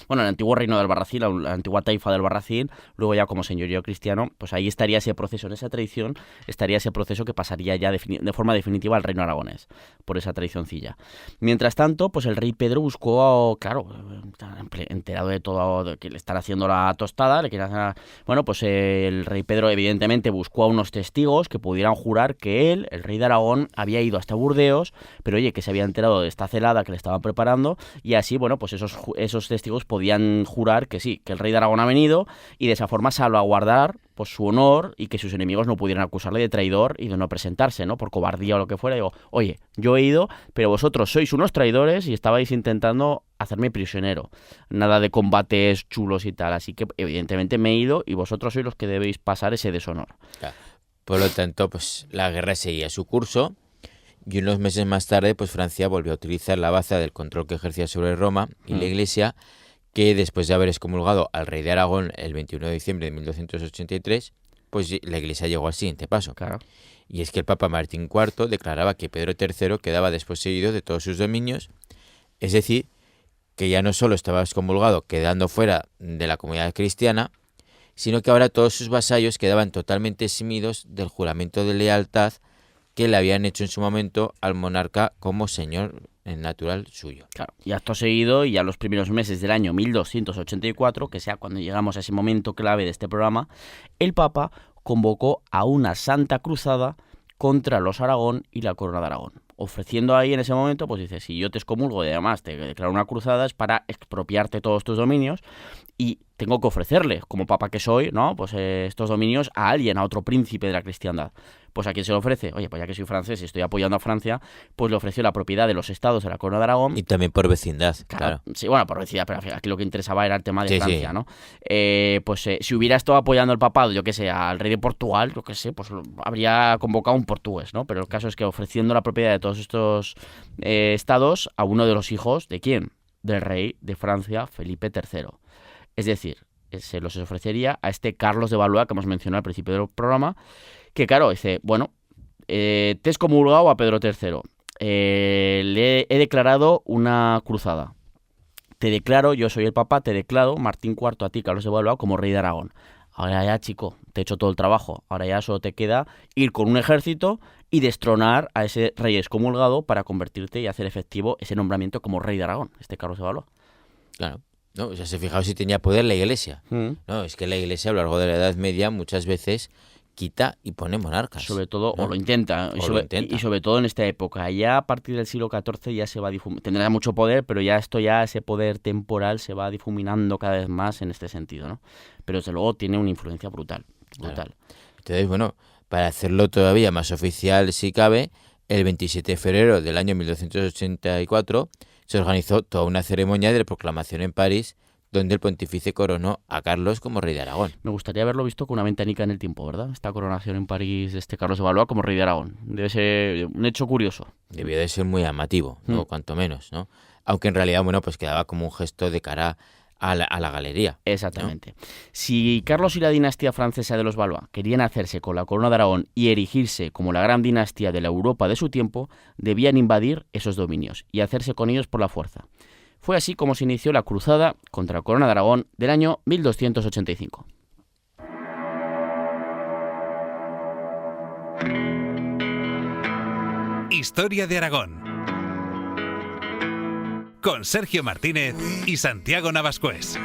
bueno, el antiguo reino de Albarracín, la antigua taifa de Albarracín, luego ya como señorío cristiano, pues ahí estaría ese proceso, en esa tradición, estaría ese proceso que pasaría ya de forma definitiva al reino aragonés, por esa tradicioncilla. Mientras tanto, pues el rey Pedro buscó, claro, enterado de todo, de que le están haciendo la tostada, bueno, pues el rey Pedro evidentemente buscó a unos testigos que pudieran jurar que él, el rey de Aragón, había ido hasta Burdeos, pero oye, que se había enterado de esta celada que le estaban preparando, y así, bueno, pues esos testigos podían jurar que sí, que el rey de Aragón ha venido, y de esa forma salvaguardar pues su honor y que sus enemigos no pudieran acusarle de traidor y de no presentarse, ¿no? Por cobardía o lo que fuera. Digo, oye, yo he ido, pero vosotros sois unos traidores y estabais intentando hacerme prisionero. Nada de combates chulos y tal, así que evidentemente me he ido y vosotros sois los que debéis pasar ese deshonor. Claro. Por lo tanto, pues la guerra seguía su curso y unos meses más tarde, pues Francia volvió a utilizar la baza del control que ejercía sobre Roma y la Iglesia, que después de haber excomulgado al rey de Aragón el 21 de diciembre de 1283, pues la Iglesia llegó al siguiente paso. Claro. Y es que el Papa Martín IV declaraba que Pedro III quedaba desposeído de todos sus dominios, es decir, que ya no solo estaba excomulgado, quedando fuera de la comunidad cristiana, sino que ahora todos sus vasallos quedaban totalmente eximidos del juramento de lealtad que le habían hecho en su momento al monarca como señor natural suyo. Claro, y acto seguido, y ya los primeros meses del año 1284, que sea cuando llegamos a ese momento clave de este programa, el Papa convocó a una santa cruzada contra los Aragón y la corona de Aragón. ofreciendo ahí en ese momento, pues dice, si yo te excomulgo y además te declaro una cruzada es para expropiarte todos tus dominios y tengo que ofrecerle, como papa que soy, ¿no? Pues estos dominios a alguien, a otro príncipe de la cristiandad. Pues a quien se lo ofrece, oye, pues ya que soy francés y estoy apoyando a Francia, pues le ofreció la propiedad de los estados de la Corona de Aragón. Y también por vecindad, claro. Sí, bueno, por vecindad, pero aquí lo que interesaba era el tema de Sí, Francia, sí. ¿no? Si hubiera estado apoyando el papado, yo qué sé, al rey de Portugal, yo qué sé, pues habría convocado un portugués, ¿no? Pero el caso es que ofreciendo la propiedad de todos estos estados a uno de los hijos, ¿de quién? Del rey de Francia, Felipe III. Es decir, se los ofrecería a este Carlos de Valois que hemos mencionado al principio del programa, que claro, dice, bueno, te he excomulgado a Pedro III, le he declarado una cruzada, te declaro, yo soy el papa, te declaro, Martín IV, a ti, Carlos de Valois, como rey de Aragón. Ahora ya, chico, te he hecho todo el trabajo, ahora ya solo te queda ir con un ejército y destronar a ese rey excomulgado para convertirte y hacer efectivo ese nombramiento como rey de Aragón, este Carlos de Valois. Claro. No, o sea, se fijaos si tenía poder la Iglesia. No, es que la Iglesia a lo largo de la Edad Media muchas veces quita y pone monarcas. Sobre todo, ¿no? o lo intenta. Y sobre todo en esta época. Ya a partir del siglo XIV ya se va difuminando. Tendrá mucho poder, pero ya ese poder temporal se va difuminando cada vez más en este sentido, ¿no? Pero desde luego tiene una influencia brutal. Claro. Entonces, bueno, para hacerlo todavía más oficial, si cabe, el 27 de febrero del año 1284 se organizó toda una ceremonia de proclamación en París, donde el pontífice coronó a Carlos como rey de Aragón. Me gustaría haberlo visto con una ventanica en el tiempo, ¿verdad? Esta coronación en París de este Carlos de Valois como rey de Aragón. Debe ser un hecho curioso. Debió de ser muy llamativo, ¿no? Cuanto menos, ¿no? Aunque en realidad, bueno, pues quedaba como un gesto de cara a la galería. Exactamente. ¿No? Si Carlos y la dinastía francesa de los Valois querían hacerse con la corona de Aragón y erigirse como la gran dinastía de la Europa de su tiempo, debían invadir esos dominios y hacerse con ellos por la fuerza. Fue así como se inició la cruzada contra la corona de Aragón del año 1285. Historia de Aragón. Con Sergio Martínez y Santiago Navascués.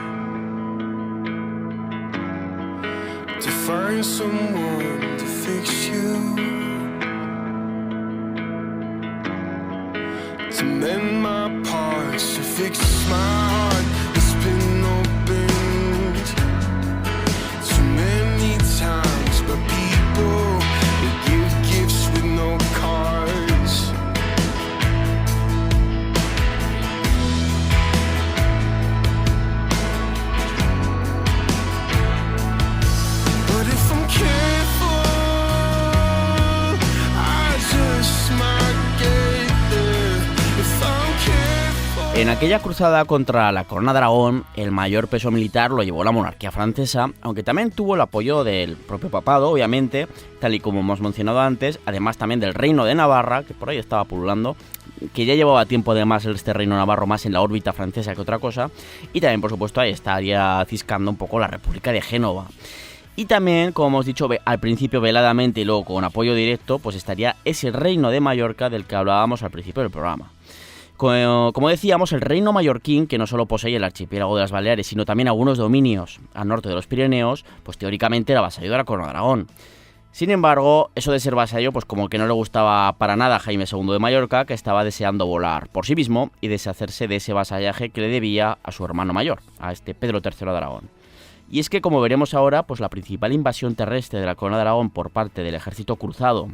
To find someone to fix you, to mend my parts, to fix my heart that's been opened too many times by people that give gifts with no cards. But if I'm careful, I just might get there. If I'm careful. En aquella cruzada contra la corona de Aragón, el mayor peso militar lo llevó la monarquía francesa, aunque también tuvo el apoyo del propio papado, obviamente, tal y como hemos mencionado antes, además también del reino de Navarra, que por ahí estaba pululando, que ya llevaba tiempo además este reino navarro más en la órbita francesa que otra cosa, y también por supuesto ahí estaría ciscando un poco la República de Génova. Y también, como hemos dicho al principio veladamente y luego con apoyo directo, pues estaría ese reino de Mallorca del que hablábamos al principio del programa. Como decíamos, el reino mallorquín, que no solo poseía el archipiélago de las Baleares, sino también algunos dominios al norte de los Pirineos, pues teóricamente era vasallo de la corona de Aragón. Sin embargo, eso de ser vasallo, pues como que no le gustaba para nada a Jaime II de Mallorca, que estaba deseando volar por sí mismo y deshacerse de ese vasallaje que le debía a su hermano mayor, a este Pedro III de Aragón. Y es que, como veremos ahora, pues la principal invasión terrestre de la corona de Aragón por parte del ejército cruzado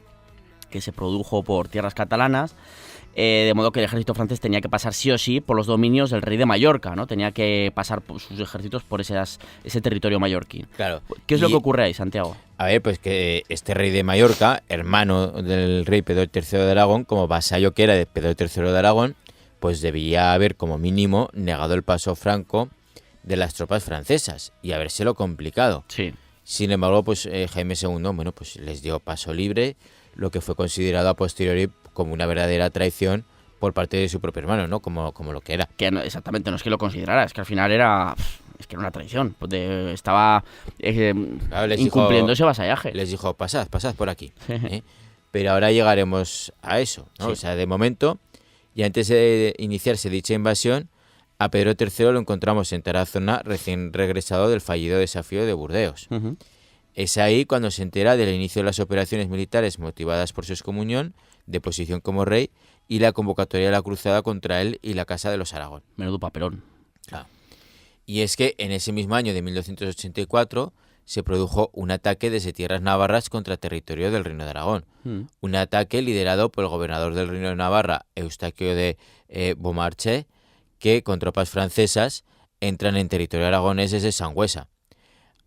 que se produjo por tierras catalanas, de modo que el ejército francés tenía que pasar sí o sí por los dominios del rey de Mallorca, ¿no? Tenía que pasar sus ejércitos por ese territorio mallorquín. Claro. ¿Qué es lo que ocurre ahí, Santiago? A ver, pues que este rey de Mallorca, hermano del rey Pedro III de Aragón, como vasallo que era de Pedro III de Aragón, pues debía haber como mínimo negado el paso franco de las tropas francesas y habérselo complicado. Sí. Sin embargo, pues Jaime II, bueno, pues les dio paso libre, lo que fue considerado a posteriori como una verdadera traición por parte de su propio hermano, ¿no? Como lo que era. Que no, exactamente, no es que lo considerara, es que al final era una traición. Pues estaba incumpliendo ese vasallaje. Les dijo, pasad por aquí. Pero ahora llegaremos a eso, ¿no? Sí. O sea, de momento, y antes de iniciarse dicha invasión, a Pedro III lo encontramos en Tarazona, recién regresado del fallido desafío de Burdeos. Uh-huh. Es ahí cuando se entera del inicio de las operaciones militares motivadas por su excomunión, de posición como rey, y la convocatoria de la cruzada contra él y la Casa de los Aragón. Menudo papelón. Claro. Y es que en ese mismo año de 1284 se produjo un ataque desde tierras navarras contra territorio del Reino de Aragón. Un ataque liderado por el gobernador del Reino de Navarra, Eustaquio de Beaumarchais, que con tropas francesas entran en territorio aragonés desde Sangüesa.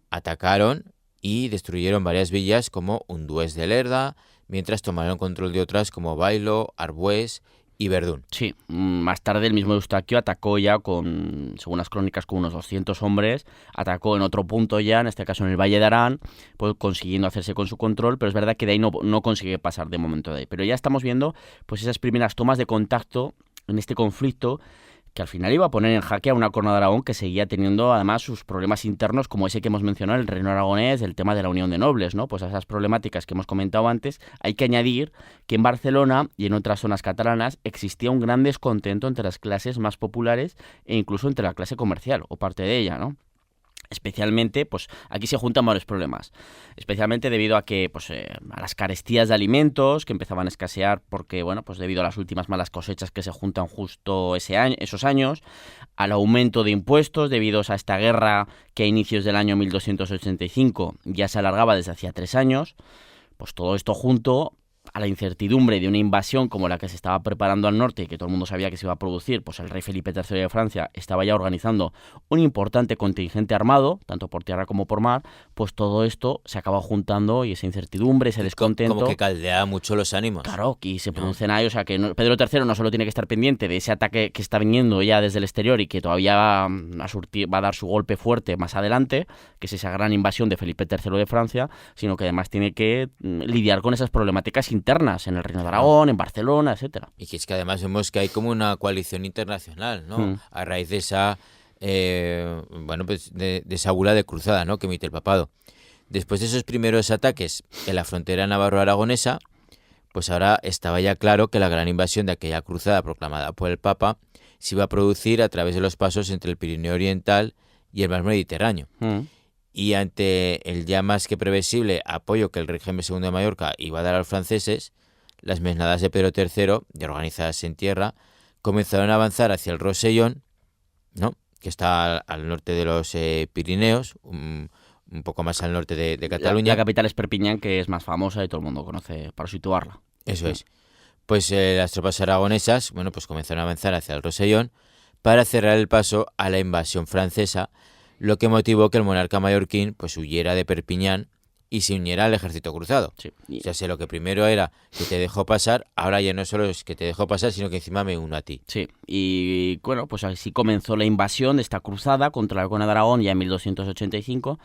Atacaron y destruyeron varias villas como Undués de Lerda, mientras tomaron control de otras como Bailo, Arbués y Verdún. Sí, más tarde el mismo Eustaquio atacó ya según las crónicas, con unos 200 hombres, atacó en otro punto ya, en este caso en el Valle de Arán, pues consiguiendo hacerse con su control, pero es verdad que de ahí no consigue pasar de momento de ahí. Pero ya estamos viendo pues esas primeras tomas de contacto en este conflicto, que al final iba a poner en jaque a una corona de Aragón que seguía teniendo además sus problemas internos, como ese que hemos mencionado, el reino aragonés, el tema de la unión de nobles, ¿no? Pues a esas problemáticas que hemos comentado antes, hay que añadir que en Barcelona y en otras zonas catalanas existía un gran descontento entre las clases más populares e incluso entre la clase comercial, o parte de ella, ¿no? Especialmente, pues aquí se juntan varios problemas, especialmente debido a que, pues, a las carestías de alimentos que empezaban a escasear porque, bueno, pues debido a las últimas malas cosechas que se juntan justo esos años, al aumento de impuestos debido a esta guerra que a inicios del año 1285 ya se alargaba desde hacía 3 años, pues todo esto junto a la incertidumbre de una invasión como la que se estaba preparando al norte y que todo el mundo sabía que se iba a producir, pues el rey Felipe III de Francia estaba ya organizando un importante contingente armado, tanto por tierra como por mar, pues todo esto se acaba juntando y esa incertidumbre, ese descontento... Como que caldea mucho los ánimos. Claro, y se producen ahí, o sea que Pedro III no solo tiene que estar pendiente de ese ataque que está viniendo ya desde el exterior y que todavía va a dar su golpe fuerte más adelante, que es esa gran invasión de Felipe III de Francia, sino que además tiene que lidiar con esas problemáticas internas en el Reino de Aragón, en Barcelona, etcétera. Y que es que además vemos que hay como una coalición internacional, ¿no? A raíz de esa pues de esa bula de cruzada, ¿no?, que emite el papado. Después de esos primeros ataques en la frontera navarro-aragonesa, pues ahora estaba ya claro que la gran invasión de aquella cruzada proclamada por el Papa se iba a producir a través de los pasos entre el Pirineo Oriental y el mar Mediterráneo. Y ante el ya más que previsible apoyo que el régimen segundo de Mallorca iba a dar a los franceses, las mesnadas de Pedro III, ya organizadas en tierra, comenzaron a avanzar hacia el Rosellón, ¿no?, que está al norte de los Pirineos, un poco más al norte de Cataluña. La capital es Perpiñán, que es más famosa y todo el mundo conoce para situarla. Eso es. Pues las tropas aragonesas, bueno, pues comenzaron a avanzar hacia el Rosellón para cerrar el paso a la invasión francesa, lo que motivó que el monarca mallorquín pues huyera de Perpiñán y se uniera al ejército cruzado. Sí. O sea, si lo que primero era que te dejó pasar, ahora ya no solo es que te dejó pasar, sino que encima me uno a ti. Sí, y bueno, pues así comenzó la invasión de esta cruzada contra la corona de Aragón ya en 1285.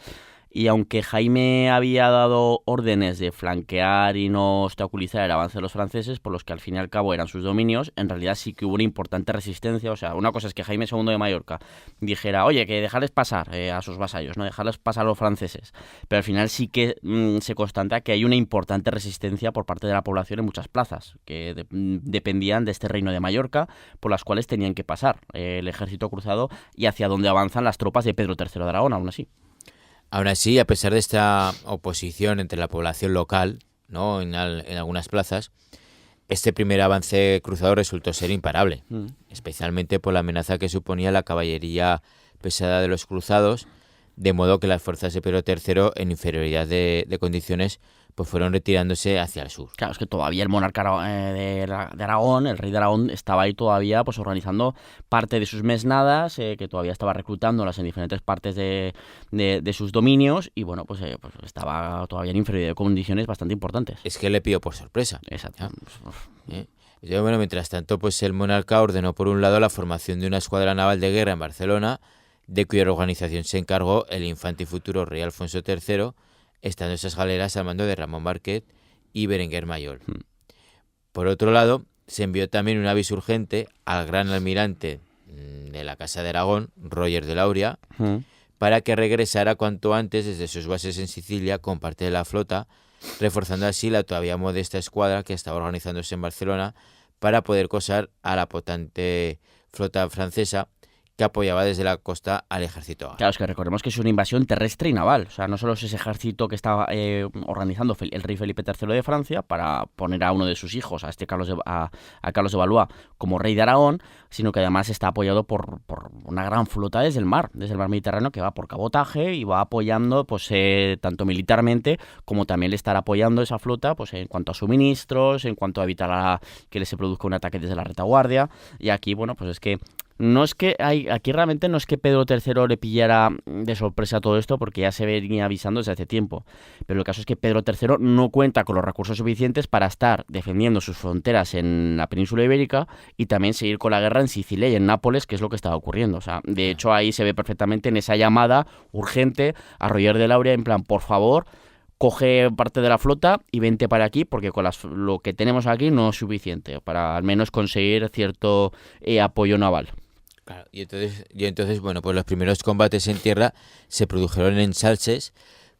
Y aunque Jaime había dado órdenes de flanquear y no obstaculizar el avance de los franceses, por los que al fin y al cabo eran sus dominios, en realidad sí que hubo una importante resistencia. O sea, una cosa es que Jaime II de Mallorca dijera, oye, que dejarles pasar a sus vasallos, no dejarles pasar a los franceses. Pero al final sí que se constata que hay una importante resistencia por parte de la población en muchas plazas, que dependían de este reino de Mallorca, por las cuales tenían que pasar el ejército cruzado y hacia donde avanzan las tropas de Pedro III de Aragón, aún así. Aún así, a pesar de esta oposición entre la población local, ¿no?, en algunas plazas, este primer avance cruzado resultó ser imparable, especialmente por la amenaza que suponía la caballería pesada de los cruzados, de modo que las fuerzas de Pedro III, en inferioridad de condiciones, pues fueron retirándose hacia el sur. Claro, es que todavía el monarca de Aragón, el rey de Aragón, estaba ahí todavía pues organizando parte de sus mesnadas, que todavía estaba reclutándolas en diferentes partes de sus dominios, y bueno, pues estaba todavía en inferioridad de condiciones bastante importantes. Es que le pilló por sorpresa. Exacto. Y bueno, mientras tanto, pues el monarca ordenó por un lado la formación de una escuadra naval de guerra en Barcelona, de cuya organización se encargó el infante y futuro rey Alfonso III, estando esas galeras al mando de Ramón Marquet y Berenguer Mayol. Por otro lado, se envió también un aviso urgente al gran almirante de la Casa de Aragón, Roger de Lauria, para que regresara cuanto antes desde sus bases en Sicilia con parte de la flota, reforzando así la todavía modesta escuadra que estaba organizándose en Barcelona para poder acosar a la potente flota francesa, que apoyaba desde la costa al ejército árabe. Claro, es que recordemos que es una invasión terrestre y naval. O sea, no solo es ese ejército que estaba organizando el rey Felipe III de Francia para poner a uno de sus hijos, a Carlos de Valois, como rey de Aragón, sino que además está apoyado por una gran flota desde el mar Mediterráneo, que va por cabotaje y va apoyando pues tanto militarmente como también le estará apoyando esa flota pues en cuanto a suministros, en cuanto a evitar que se produzca un ataque desde la retaguardia. Y aquí, bueno, pues es que aquí realmente no es que Pedro III le pillara de sorpresa todo esto, porque ya se venía avisando desde hace tiempo. Pero el caso es que Pedro III no cuenta con los recursos suficientes para estar defendiendo sus fronteras en la península ibérica y también seguir con la guerra en Sicilia y en Nápoles, que es lo que estaba ocurriendo. O sea, de hecho ahí se ve perfectamente en esa llamada urgente a Roger de Lauria en plan, por favor, coge parte de la flota y vente para aquí, porque con lo que tenemos aquí no es suficiente para al menos conseguir cierto apoyo naval. Claro, y entonces, bueno, pues los primeros combates en tierra se produjeron en Salses,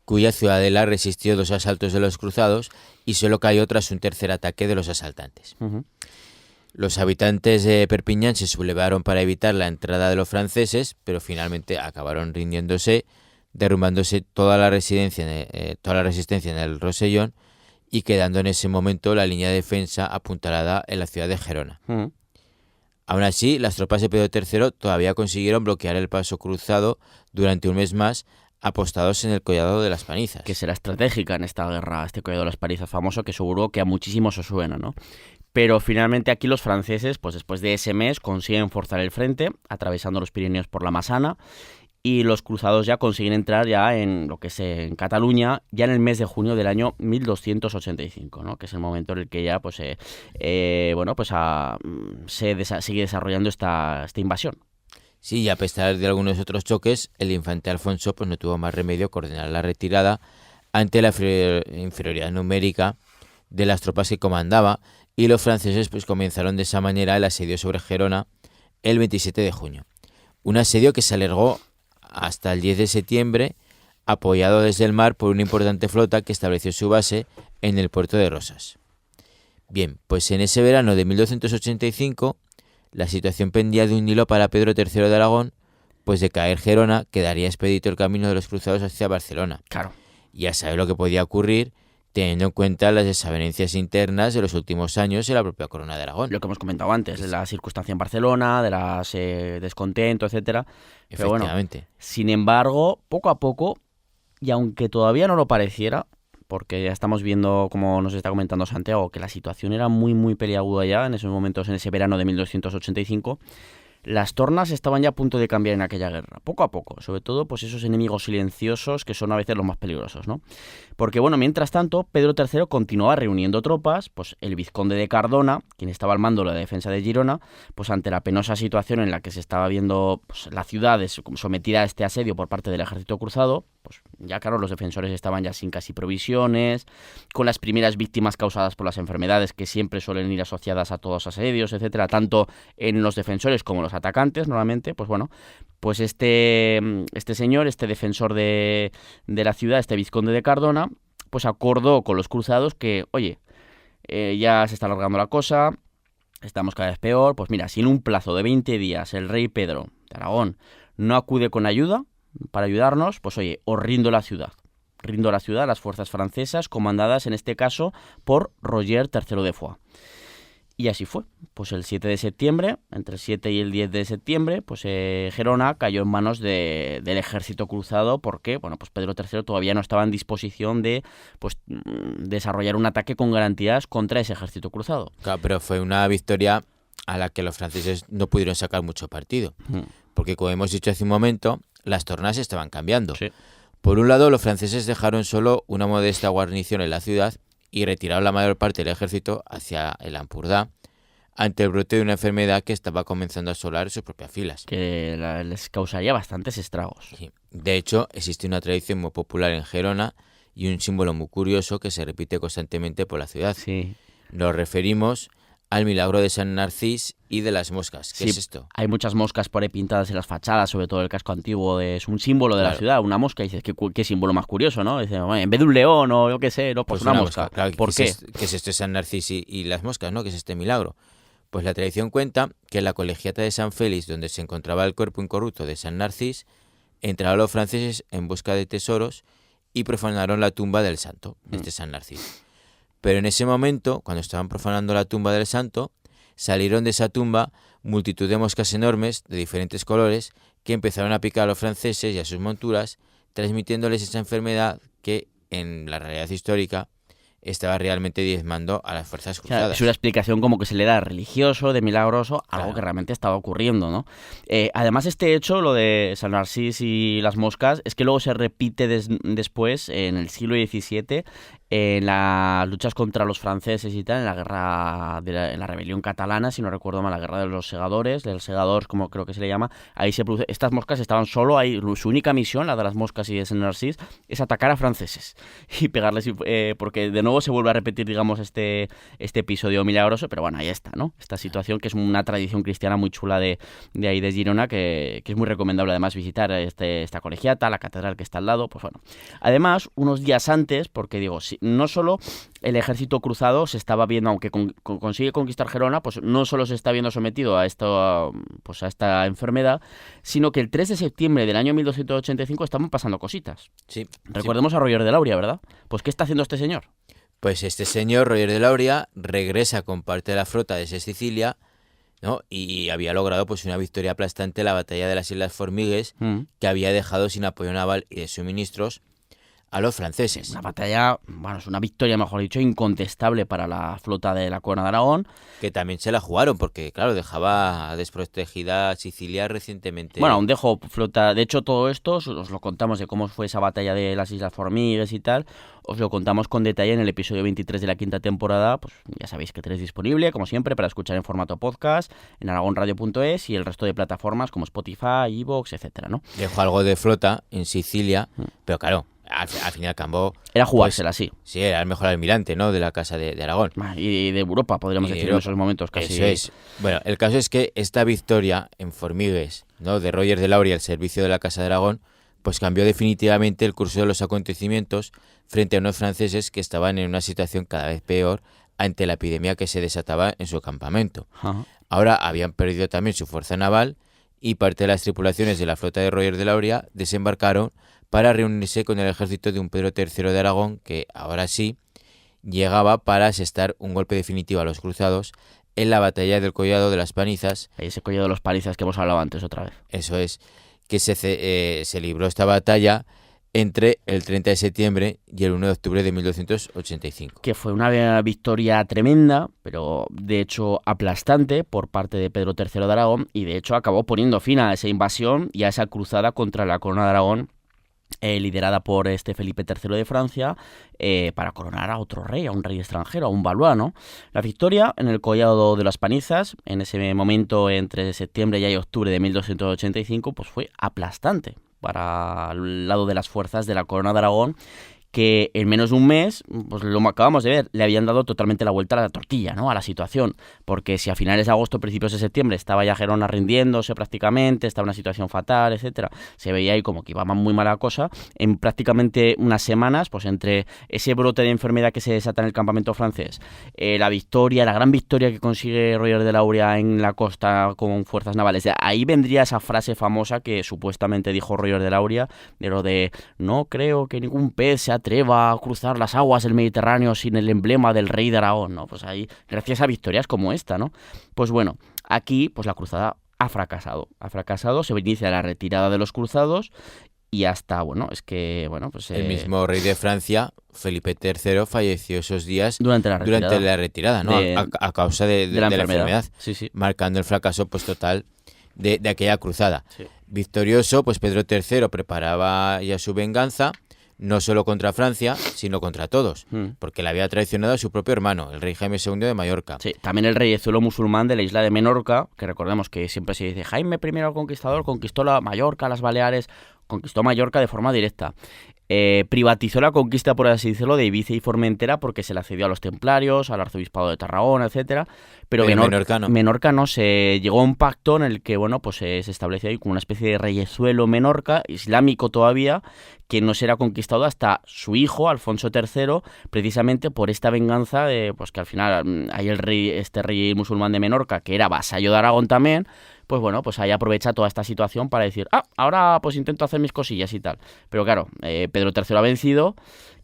cuya ciudadela resistió 2 asaltos de los cruzados y solo cayó tras un tercer ataque de los asaltantes. Uh-huh. Los habitantes de Perpiñán se sublevaron para evitar la entrada de los franceses, pero finalmente acabaron rindiéndose, derrumbándose toda la resistencia en el Rosellón y quedando en ese momento la línea de defensa apuntalada en la ciudad de Gerona. Uh-huh. Aún así, las tropas de Pedro III todavía consiguieron bloquear el paso cruzado durante un mes más, apostados en el Collado de las Panizas. Que será estratégica en esta guerra, este Collado de las Panizas famoso, que seguro que a muchísimos os suena, ¿no? Pero finalmente aquí los franceses, pues después de ese mes, consiguen forzar el frente, atravesando los Pirineos por la Masana, y los cruzados ya consiguen entrar ya en lo que es en Cataluña ya en el mes de junio del año 1285, ¿no? Que es el momento en el que ya pues sigue desarrollando esta invasión. Sí, y a pesar de algunos otros choques, el infante Alfonso pues no tuvo más remedio que ordenar la retirada ante la inferioridad numérica de las tropas que comandaba, y los franceses pues comenzaron de esa manera el asedio sobre Gerona el 27 de junio. Un asedio que se alargó hasta el 10 de septiembre, apoyado desde el mar por una importante flota que estableció su base en el puerto de Rosas. Bien, pues en ese verano de 1285, la situación pendía de un hilo para Pedro III de Aragón, pues de caer Gerona quedaría expedito el camino de los cruzados hacia Barcelona. Claro. Y a saber lo que podía ocurrir, teniendo en cuenta las desavenencias internas de los últimos años en la propia corona de Aragón. Lo que hemos comentado antes, de la circunstancia en Barcelona, de las descontento, etcétera. Pero bueno, sin embargo, poco a poco, y aunque todavía no lo pareciera, porque ya estamos viendo, como nos está comentando Santiago, que la situación era muy, muy peliaguda ya en esos momentos, en ese verano de 1285, las tornas estaban ya a punto de cambiar en aquella guerra, poco a poco, sobre todo pues esos enemigos silenciosos que son a veces los más peligrosos, ¿no? Porque bueno, mientras tanto, Pedro III continuaba reuniendo tropas, pues el vizconde de Cardona, quien estaba al mando de la defensa de Girona, pues ante la penosa situación en la que se estaba viendo pues, la ciudad sometida a este asedio por parte del ejército cruzado, pues ya claro, los defensores estaban ya sin casi provisiones, con las primeras víctimas causadas por las enfermedades que siempre suelen ir asociadas a todos los asedios, etcétera, tanto en los defensores como en los atacantes, normalmente, pues bueno, pues este señor, este defensor de la ciudad, este vizconde de Cardona, pues acordó con los cruzados que, oye, ya se está alargando la cosa, estamos cada vez peor, pues mira, si en un plazo de 20 días el rey Pedro de Aragón no acude con ayuda para ayudarnos, pues oye, os rindo la ciudad. Rindo la ciudad a las fuerzas francesas, comandadas en este caso por Roger III de Foix. Y así fue. Pues el 7 de septiembre, entre el 7 y el 10 de septiembre, pues Gerona cayó en manos del ejército cruzado porque, bueno, pues Pedro III todavía no estaba en disposición de pues desarrollar un ataque con garantías contra ese ejército cruzado. Claro, pero fue una victoria a la que los franceses no pudieron sacar mucho partido. Porque, como hemos dicho hace un momento, las tornas estaban cambiando. Sí. Por un lado, los franceses dejaron solo una modesta guarnición en la ciudad y retiraron la mayor parte del ejército hacia el Ampurdá ante el brote de una enfermedad que estaba comenzando a asolar sus propias filas. Que les causaría bastantes estragos. Sí. De hecho, existe una tradición muy popular en Gerona y un símbolo muy curioso que se repite constantemente por la ciudad. Sí. Nos referimos al milagro de San Narcís y de las moscas. ¿Qué es esto? Hay muchas moscas por ahí pintadas en las fachadas, sobre todo el casco antiguo, es un símbolo de la ciudad, una mosca, y dices, ¿qué símbolo más curioso, ¿no? Dices, bueno, en vez de un león o yo qué sé, no, pues una mosca. Claro, ¿Por qué? ¿Qué es esto de San Narcís y las moscas, no? ¿Qué es este milagro? Pues la tradición cuenta que en la colegiata de San Félix, donde se encontraba el cuerpo incorrupto de San Narcís, entraron los franceses en busca de tesoros y profanaron la tumba del santo, este San Narcís. Pero en ese momento, cuando estaban profanando la tumba del santo, salieron de esa tumba multitud de moscas enormes de diferentes colores que empezaron a picar a los franceses y a sus monturas, transmitiéndoles esa enfermedad que en la realidad histórica estaba realmente diezmando a las fuerzas O sea, cruzadas. es una explicación como que se le da religioso, de milagroso, algo Claro. que realmente estaba ocurriendo, ¿no? Además, este hecho, lo de San Narcís y las moscas, es que luego se repite después, en el siglo XVII, en las luchas contra los franceses y tal, en la guerra en la rebelión catalana, si no recuerdo mal, la guerra de los segadores, del segador, como creo que se le llama. Ahí se produce, estas moscas estaban solo ahí, su única misión, la de las moscas y de San Narcís, es atacar a franceses y pegarles, porque de nuevo se vuelve a repetir, digamos, este episodio milagroso, pero bueno, ahí está, ¿no? Esta situación que es una tradición cristiana muy chula de ahí de Girona, que es muy recomendable además visitar esta colegiata, la catedral que está al lado, pues bueno. Además, unos días antes, porque digo, no solo el ejército cruzado se estaba viendo, aunque consigue conquistar Gerona, pues no solo se está viendo sometido a esto, pues a esta enfermedad, sino que el 3 de septiembre del año 1285 estaban pasando cositas. Sí, Recordemos a Roger de Lauria, ¿verdad? Pues ¿qué está haciendo este señor? Pues este señor, Roger de Lauria, regresa con parte de la flota desde Sicilia, ¿no? Y había logrado pues una victoria aplastante en la batalla de las Islas Formigues, que había dejado sin apoyo naval y de suministros a los franceses. Una batalla, bueno, es una victoria, mejor dicho, incontestable para la flota de la Corona de Aragón. Que también se la jugaron, porque claro, dejaba desprotegida Sicilia recientemente. Bueno, aún dejo flota. De hecho, todo esto os lo contamos de cómo fue esa batalla de las Islas Formigues y tal. Os lo contamos con detalle en el episodio 23 de la quinta temporada. Pues ya sabéis que tenéis disponible, como siempre, para escuchar en formato podcast en aragonradio.es y el resto de plataformas como Spotify, iVoox, etcétera, ¿no? Dejó algo de flota en Sicilia, pero claro, al fin y al cabo... Era jugársela, sí. Sí, era el mejor almirante, ¿no?, de la Casa de Aragón. Y de Europa, podríamos Y de decir, Europa. en esos momentos casi. Eso es. Bueno, el caso es que esta victoria en Formigues, ¿no?, de Roger de Lauria al servicio de la Casa de Aragón, pues cambió definitivamente el curso de los acontecimientos frente a unos franceses que estaban en una situación cada vez peor ante la epidemia que se desataba en su campamento. Ajá. Ahora habían perdido también su fuerza naval y parte de las tripulaciones de la flota de Roger de Lauria desembarcaron para reunirse con el ejército de un Pedro III de Aragón que ahora sí llegaba para asestar un golpe definitivo a los cruzados en la batalla del Collado de las Panizas. Ese collado de los palizas que hemos hablado antes otra vez. Eso es, que se libró esta batalla entre el 30 de septiembre y el 1 de octubre de 1285. Que fue una victoria tremenda, pero de hecho aplastante por parte de Pedro III de Aragón, y de hecho acabó poniendo fin a esa invasión y a esa cruzada contra la Corona de Aragón, liderada por Felipe III de Francia, para coronar a otro rey, a un rey extranjero, a un Valois, ¿no? La victoria en el Collado de las Panizas, en ese momento entre septiembre y octubre de 1285, pues fue aplastante para el lado de las fuerzas de la Corona de Aragón, que en menos de un mes, pues lo acabamos de ver, le habían dado totalmente la vuelta a la tortilla, ¿no?, a la situación, porque si a finales de agosto, principios de septiembre estaba ya Gerona rindiéndose prácticamente, estaba en una situación fatal, etcétera, se veía ahí como que iba muy mala cosa, en prácticamente unas semanas, pues entre ese brote de enfermedad que se desata en el campamento francés, la gran victoria que consigue Roger de Lauria en la costa con fuerzas navales, de ahí vendría esa frase famosa que supuestamente dijo Roger de Lauria, de lo de no creo que ningún pez se atreva a cruzar las aguas del Mediterráneo sin el emblema del rey de Aragón, ¿no? Pues ahí, gracias a victorias como esta, ¿no? Pues bueno, aquí pues la cruzada ha fracasado, se inicia la retirada de los cruzados y hasta, bueno, es que, bueno, pues... El mismo rey de Francia, Felipe III, falleció esos días durante la retirada, ¿no? A causa de la enfermedad, sí, sí. Marcando el fracaso pues total de aquella cruzada. Sí. Victorioso, pues Pedro III preparaba ya su venganza, no solo contra Francia, sino contra todos, porque le había traicionado a su propio hermano, el rey Jaime II de Mallorca. Sí, también el reyezuelo musulmán de la isla de Menorca, que recordemos que siempre se dice Jaime I el Conquistador conquistó la Mallorca, las Baleares, conquistó Mallorca de forma directa. privatizó la conquista, por así decirlo, de Ibiza y Formentera porque se la cedió a los templarios, al arzobispado de Tarragona, etcétera. Pero Menorca no, se llegó a un pacto en el que, bueno, pues se estableció ahí como una especie de reyezuelo Menorca, islámico todavía, que no será conquistado hasta su hijo, Alfonso III, precisamente por esta venganza de, pues que al final hay este rey musulmán de Menorca, que era vasallo de Aragón también, pues bueno, pues ahí aprovecha toda esta situación para decir, ahora pues intento hacer mis cosillas y tal. Pero claro, Pedro III ha vencido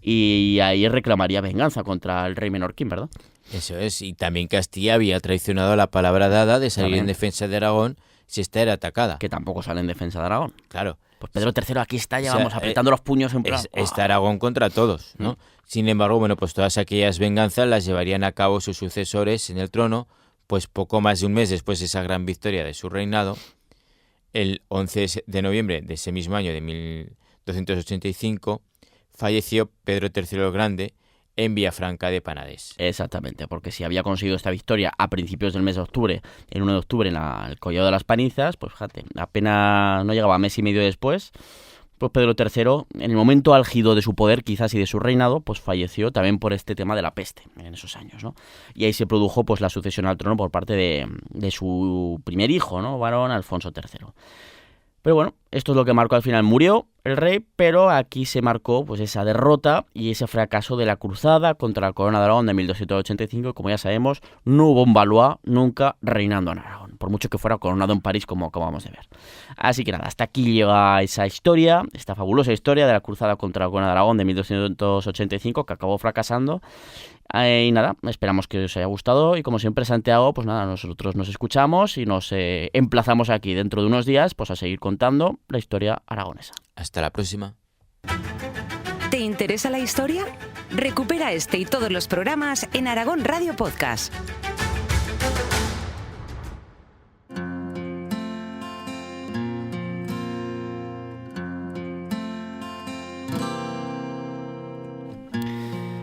y ahí reclamaría venganza contra el rey menorquín, ¿verdad? Eso es, y también Castilla había traicionado la palabra dada de salir en defensa de Aragón si esta era atacada. Que tampoco sale en defensa de Aragón. Claro. Pues Pedro III aquí está, ya vamos apretando los puños en plan... Está Aragón contra todos, ¿no? Sin embargo, bueno, pues todas aquellas venganzas las llevarían a cabo sus sucesores en el trono, pues poco más de un mes después de esa gran victoria de su reinado, el 11 de noviembre de ese mismo año de 1285, falleció Pedro III el Grande en Villafranca de Panadés. Exactamente, porque si había conseguido esta victoria a principios del mes de octubre, el 1 de octubre en el Collado de las Panizas, pues fíjate, apenas no llegaba mes y medio después, pues Pedro III, en el momento álgido de su poder quizás y de su reinado, pues falleció también por este tema de la peste en esos años, ¿no? Y ahí se produjo pues la sucesión al trono por parte de su primer hijo, ¿no? Varón, Alfonso III. Pero bueno, esto es lo que marcó al final. Murió el rey, pero aquí se marcó pues esa derrota y ese fracaso de la cruzada contra la corona de Aragón de 1285. Y como ya sabemos, no hubo un Valois nunca reinando en Aragón, por mucho que fuera coronado en París, como acabamos de ver. Así que nada, hasta aquí llega esa historia, esta fabulosa historia de la cruzada contra la corona de Aragón de 1285, que acabó fracasando. Y nada, esperamos que os haya gustado y como siempre, Santiago, pues nada, nosotros nos escuchamos y nos emplazamos aquí dentro de unos días pues a seguir contando la historia aragonesa. Hasta la próxima. ¿Te interesa la historia? Recupera este y todos los programas en Aragón Radio Podcast.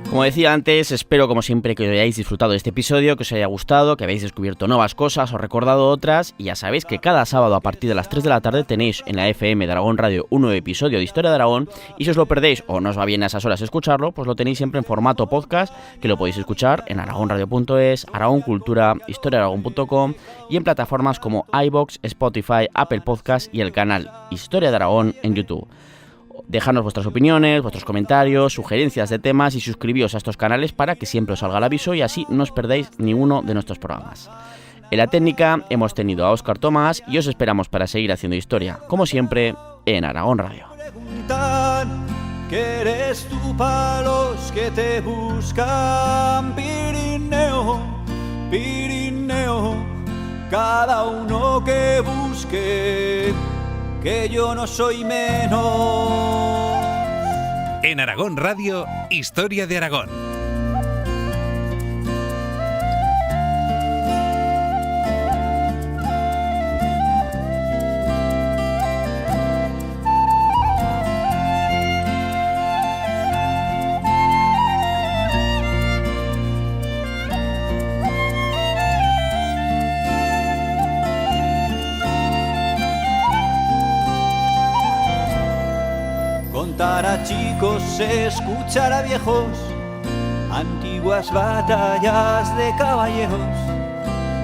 Como decía antes, espero como siempre que hayáis disfrutado de este episodio, que os haya gustado, que habéis descubierto nuevas cosas o recordado otras, y ya sabéis que cada sábado a partir de las 3 de la tarde tenéis en la FM de Aragón Radio un nuevo episodio de Historia de Aragón, y si os lo perdéis o no os va bien a esas horas escucharlo, pues lo tenéis siempre en formato podcast, que lo podéis escuchar en aragonradio.es, Aragón Cultura, historiaaragón.com y en plataformas como iVoox, Spotify, Apple Podcast y el canal Historia de Aragón en YouTube. Dejadnos vuestras opiniones, vuestros comentarios, sugerencias de temas y suscribíos a estos canales para que siempre os salga el aviso y así no os perdáis ninguno de nuestros programas. En la técnica hemos tenido a Óscar Tomás y os esperamos para seguir haciendo historia, como siempre, en Aragón Radio. Preguntan que eres tú para los que te buscan, Pirineo, Pirineo, cada uno que busque, que yo no soy menos. En Aragón Radio, Historia de Aragón. Contar a chicos, escuchar a viejos, antiguas batallas de caballeros,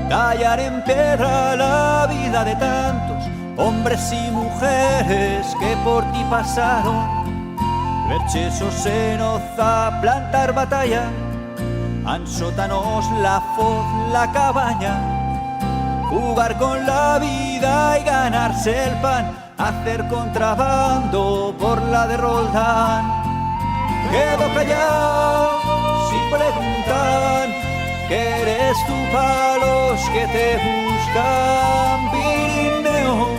tallar en piedra la vida de tantos hombres y mujeres que por ti pasaron, ver chesos en Oza, plantar batalla, en sótanos la foz, la cabaña, jugar con la vida y ganarse el pan, hacer contrabando por la de Roldán. Quedo callado si preguntan que eres tú para los que te buscan, Pirineo,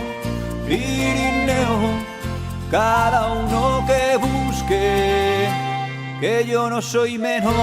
Pirineo, cada uno que busque, que yo no soy menos.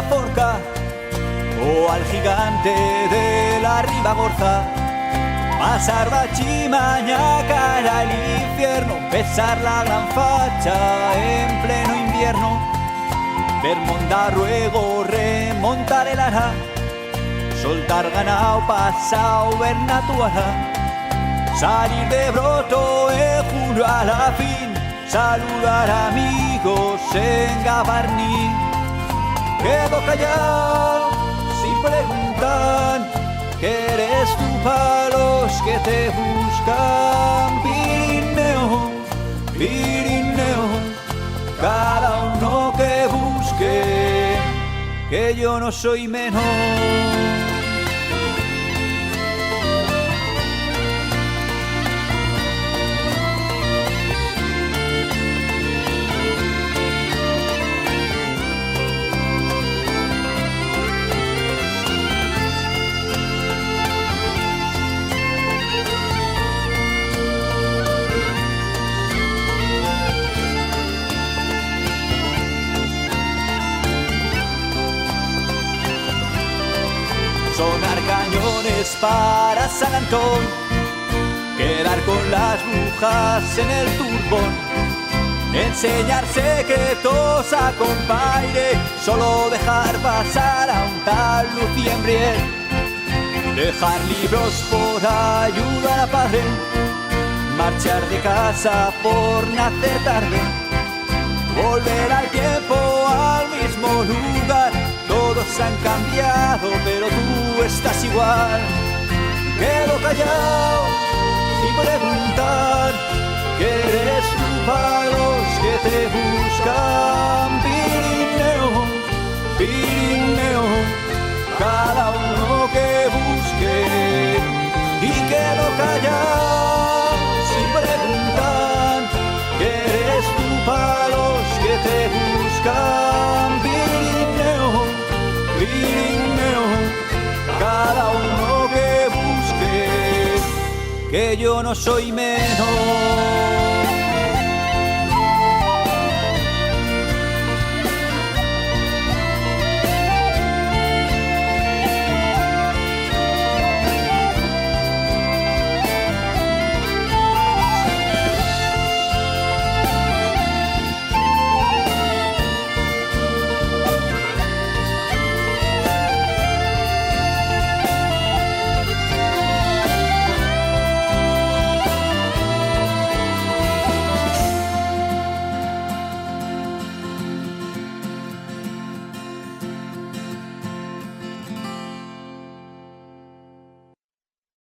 la Forca o al gigante de la Ribagorza. Pasar Bachimaña cara al infierno, besar la gran facha en pleno invierno, ver Mondarruego remontar el Ara, soltar ganao pasao ver Natuara, salir de Broto en julio a la fin, saludar amigos en Gavarní. Quedo callado si preguntan que eres tú para los que te buscan. Pirineo, Pirineo, cada uno que busque, que yo no soy menos. Sonar cañones para San Antón, quedar con las brujas en el turbón, enseñar secretos a compaire, solo dejar pasar a un tal Luciembriel, dejar libros por ayudar a padre, marchar de casa por nacer tarde, volver al tiempo al mismo lugar. Todos han cambiado, pero tú estás igual. Quedo callado sin preguntar, que eres tú para los que te buscan. Pirineo, Pirineo, cada uno que busque. Y quedo callado sin preguntar, que eres tú para los que te buscan. Pirineo, Pirineo, cada uno que busque, que yo no soy menos.